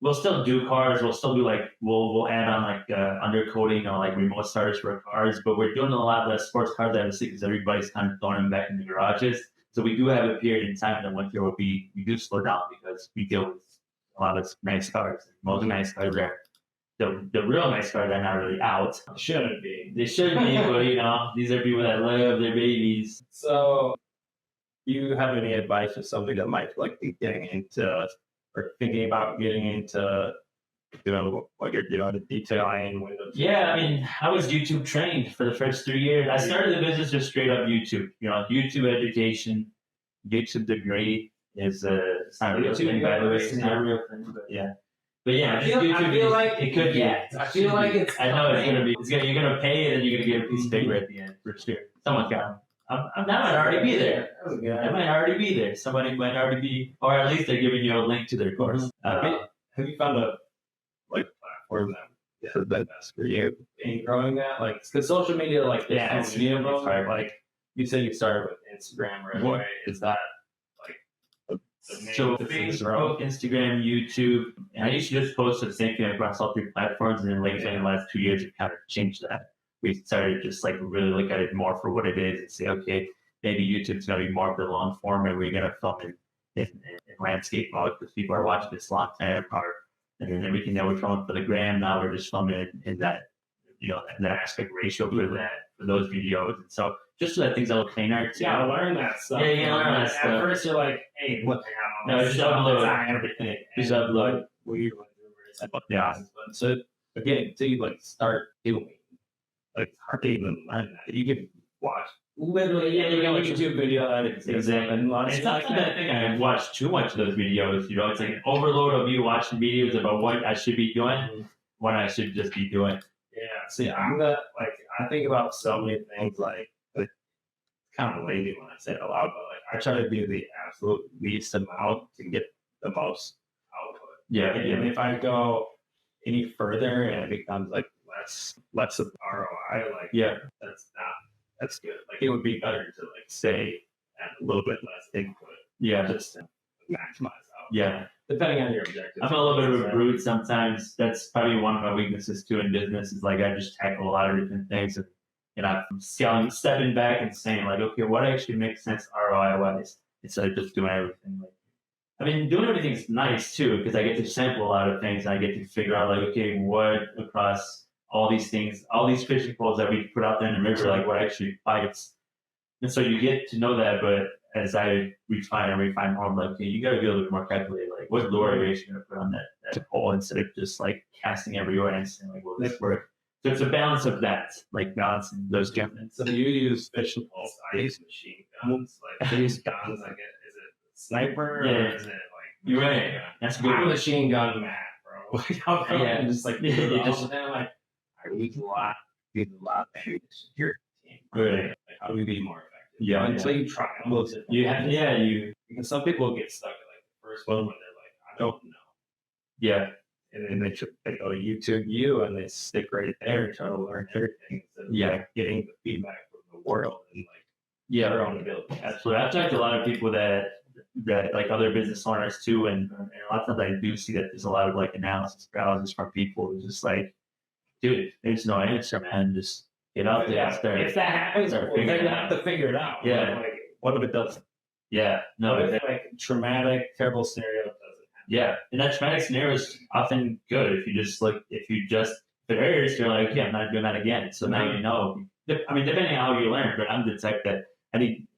we'll still do cars. We'll still do we'll add on undercoating or remote starters for cars, but we're doing a lot less sports cars obviously because everybody's kind of throwing them back in the garages. So we do have a period in time in the winter where we do slow down because we deal with a lot of nice cars. Most nice cars are. The real nice cars are not really out. Shouldn't be. They shouldn't be, but these are people that love their babies. So, do you have any advice for somebody that might be getting into or thinking about getting into what you're doing, detailing windows? Yeah, I was YouTube trained for the first 3 years. I started the business just straight up YouTube. YouTube education, YouTube degree is it's not a real thing, by the way. It's not a real thing, but yeah. But yeah, I feel like it could be. I feel like it's. I know it's gonna be. You're gonna pay it, and you're gonna get a piece of paper at the end for sure. Someone's got. That might already be there. That might already be there. Somebody might already be, or at least they're giving you a link to their course. Have you found a platform that is best for you in growing that? Because social media, it's hard. You said you started with Instagram right away. Is that So Facebook, Instagram, YouTube, and I used to just post the same thing across all 3 platforms, and then in the last 2 years, we kind of changed that. We started just really look at it more for what it is and say, okay, maybe YouTube's going to be more of the long form, and we're going to film in landscape mode because people are watching this long time apart. And then everything that we're filming for the gram, now we're just filming in that, that aspect ratio for those videos. And so just so that things are cleaner. Yeah, learn that stuff. Yeah, learn that stuff. At first, you're like, hey, what? No, just upload everything. Just upload. Weird. Yeah. So again, until you start doing, it's hard to even learn that. You can watch literally, yeah, you got a YouTube video that Exactly. and a lot of It's stuff. not that thing. I watch too much of those videos. You know, it's like an overload of you watching videos about what I should be doing, what I should just be doing. Yeah. See, I think about so many things like kind of lazy when I say it aloud, but like I try to do the absolute least amount to get the most output. Yeah. And if I go any further and it becomes like less of ROI, like that's good. Like it would be better to like stay at a little bit less input. Yeah. Just to maximize out. Yeah. Depending on your objectives. I'm a little bit of a brute sometimes. That's probably one of my weaknesses too in business is like I just tackle a lot of different things and I'm stepping back and saying like, okay, what actually makes sense ROI wise instead of just doing everything. Like, I mean, doing everything's nice too because I get to sample a lot of things. And I get to figure out like, okay, what across all these things, all these fishing poles that we put out there in the river, like what actually bites. And so you get to know that, but as I refine more, I'm like, okay, you got to be a little bit more calculated. Like, what lure are you actually going to put on that pole instead of just like casting everywhere and saying like, well, this work. So it's a balance of that, like balancing those judgments. So you use fishing poles, I use machine guns. Like these guns, like is it sniper or is it like you're right? That's good. I'm a machine gun Matt, bro. Like how come Yeah. just like You just like I use a lot of your team. Right. Like, how do we be more effective? Yeah. Until you try them. Because some people get stuck at like the first one when they're like, I don't know. Yeah. And then they go to YouTube and they stick right there and try to learn everything instead of like, getting the feedback from the world and like their own ability. Absolutely. I've talked to a lot of people that like other business owners too, and a lot of times I do see that there's a lot of like analysis paralysis from people who's just like, dude, there's no answer, man. Just get out there. If that happens, they're gonna have to figure it out. Yeah. Like, what if it doesn't? Yeah. No. What if like traumatic, terrible scenario doesn't happen? Yeah, and that traumatic scenario is often good if you just if it hurts, you're like, yeah, I'm not doing that again. So now you know. I mean, depending on how you learn, but I'm the type that I think,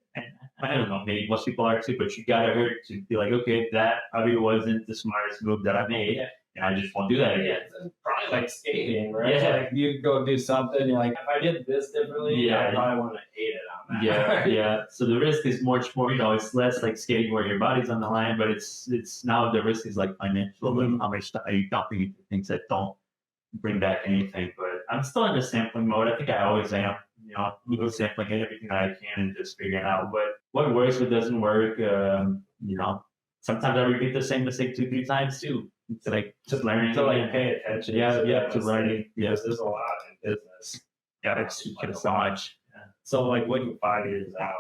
I don't know, maybe most people are too, but you gotta hurt to be like, okay, that probably wasn't the smartest move that I made, and I just won't do that again. It's probably like skating, right? Yeah. Like you go do something, you're like, if I did this differently, I probably wouldn't have hated on that. Yeah. So the risk is much more, it's less like skating where your body's on the line, but it's now the risk is like financial and how much time you dumping into things that don't bring back anything. But I'm still in the sampling mode. I think I always am. Sampling everything that I can and just figuring out what works, what doesn't work. Sometimes I repeat the same mistake 2-3 times too. To like just learning to like pay attention. To learning. Yes, there's a lot in business. Yeah, it's so much. So like when you're 5 years out,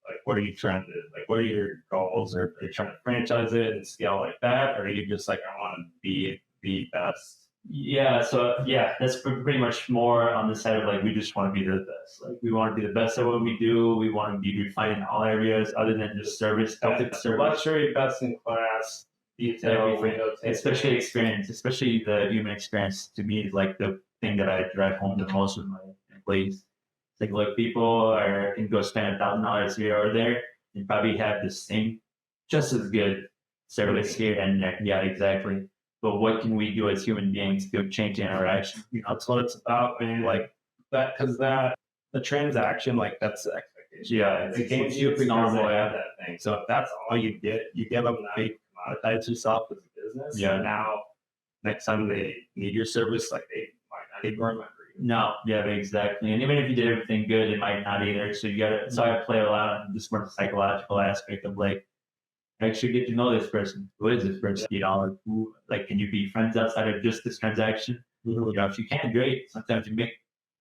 like what are you trying to like what are your goals? Or are you trying to franchise it and scale like that? Or are you just like I want to be the best? Yeah, so that's pretty much more on the side of like we just want to be the best. Like we want to be the best at what we do. We want to be refined in all areas other than just service. Luxury, best in class, detail, especially experience, especially the human experience. To me, is like the thing that I drive home the most with my employees. It's like, look, people can go spend $1,000 here or there and probably have the same, just as good service here and there. Yeah, exactly. But what can we do as human beings to change the interaction? That's what it's about, man. Like that, because the transaction, like that's the expectation. Yeah, it's against you because they have that thing. So if that's all you get, you give them that, commoditize yourself as a business. Yeah. And now, next time they need your service, like they might not even remember you. No, yeah, exactly. And even if you did everything good, it might not either. So you gotta. So I play a lot on this more psychological aspect of like. Actually get to know this person. Who is this person? Who, like, can you be friends outside of just this transaction? If you can, great. Sometimes you make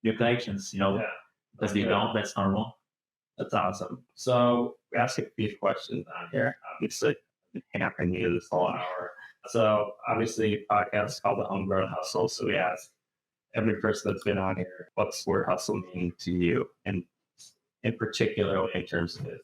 new connections, but if you don't, that's normal. That's awesome. So we asked a few questions on here. Obviously, we can't renew this whole hour. So obviously, podcast is called the Homegrown Hustle. So we asked every person that's been on here, what's the word hustle mean to you? And in particular, in terms of business.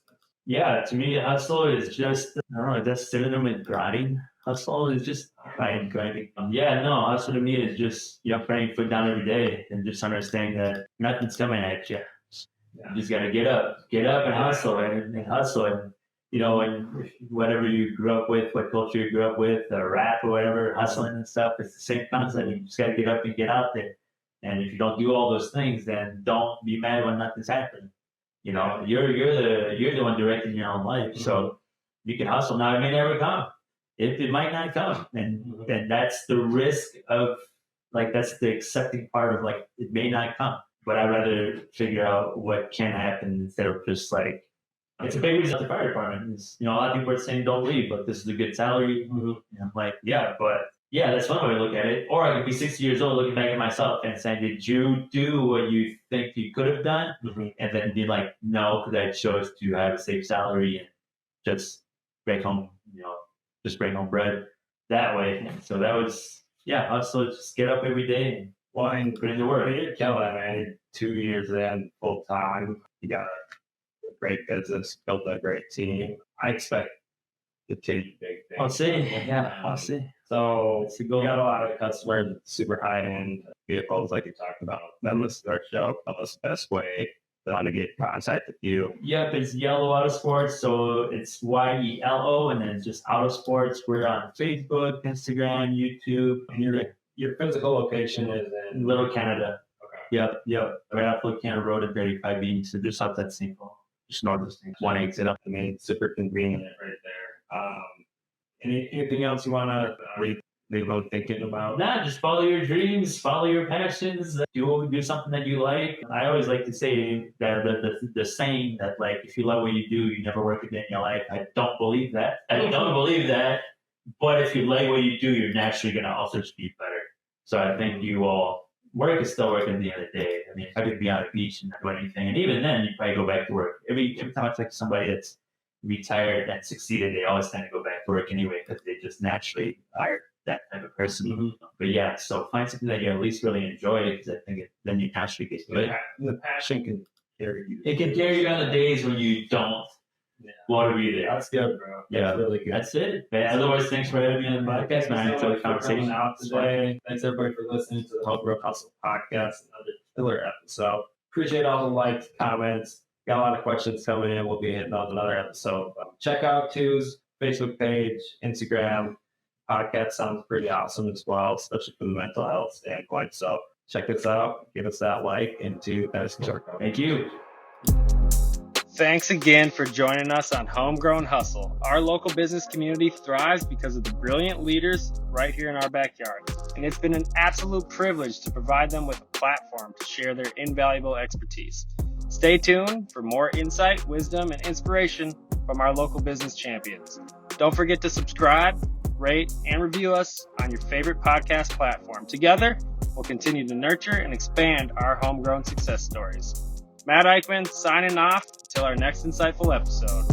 Yeah, to me, hustle is just, I don't know, that's synonym with grinding. Hustle is just grinding. Hustle to me is just, putting your foot down every day and just understanding that nothing's coming at you. You just got to get up and hustle and hustle. And, and whatever you grew up with, what culture you grew up with, rap or whatever, hustling and stuff, it's the same concept. You just got to get up and get out there. And if you don't do all those things, then don't be mad when nothing's happening. You know, you're the one directing your own life. So you can hustle now. It may never come. It might not come, and that's the risk of like that's the accepting part of like it may not come. But I'd rather figure out what can happen instead of just like it's a big reason at the fire department. It's, you know, a lot of people are saying don't leave, but this is a good salary. And I'm like, yeah, but yeah, that's one way to look at it. Or I could be 60 years old looking back at myself and saying, did you do what you think you could have done? And then be like, no, because I chose to have a safe salary and just bring home, you know, just bring home bread that way. And so that was, yeah, also just get up every day and put in the work. You're killing it, man. 2 years in, full time. You got a great business, built a great team. I expect to change big things. I'll see. Yeah, I'll see. So we got a lot of customers, super high-end vehicles like you talked about. Then let's start show. Tell us the best way to get in contact with you. Yep, it's Yelo Autosports. So it's YELO and then it's just Autosports. We're on Facebook, Instagram, YouTube. And your physical location is in Little Canada. Okay. Yep. Right off Little Canada Road in 35B. So just off that St. Paul. Just north of St. Paul. one exit up the main, super convenient right there. Anything else you want to leave out thinking about? Nah, just follow your dreams, follow your passions, do something that you like. I always like to say that the saying that like if you love what you do, you never work a day in your life. I don't believe that. But if you like what you do, you're naturally gonna also be better. So I think you all work is still work at the end of the day. I mean, if I could be on a beach and not do anything, and even then you probably go back to work. Every time I talk to somebody that's retired and succeeded, they always tend to go back to work anyway because they just naturally are that type of person. But yeah, so find something that you at least really enjoy because I think then you naturally get good. The passion can carry you. It can carry you on the days when you don't want to be there. That's good, bro. Yeah, That's really good. That's it. But otherwise, thanks for having me on the podcast, man. I enjoyed the conversation out today. Thanks everybody for listening to the Homegrown Hustle podcast, another killer episode. Appreciate all the likes, comments. Got a lot of questions coming in. We'll be hitting on another episode. Check out Tou's Facebook page, Instagram. Podcast sounds pretty awesome as well, especially from the mental health standpoint. So check this out. Give us that like and do that. Thank you. Thanks again for joining us on Homegrown Hustle. Our local business community thrives because of the brilliant leaders right here in our backyard. And it's been an absolute privilege to provide them with a platform to share their invaluable expertise. Stay tuned for more insight, wisdom, and inspiration from our local business champions. Don't forget to subscribe, rate, and review us on your favorite podcast platform. Together, we'll continue to nurture and expand our homegrown success stories. Matt Eickman signing off until our next insightful episode.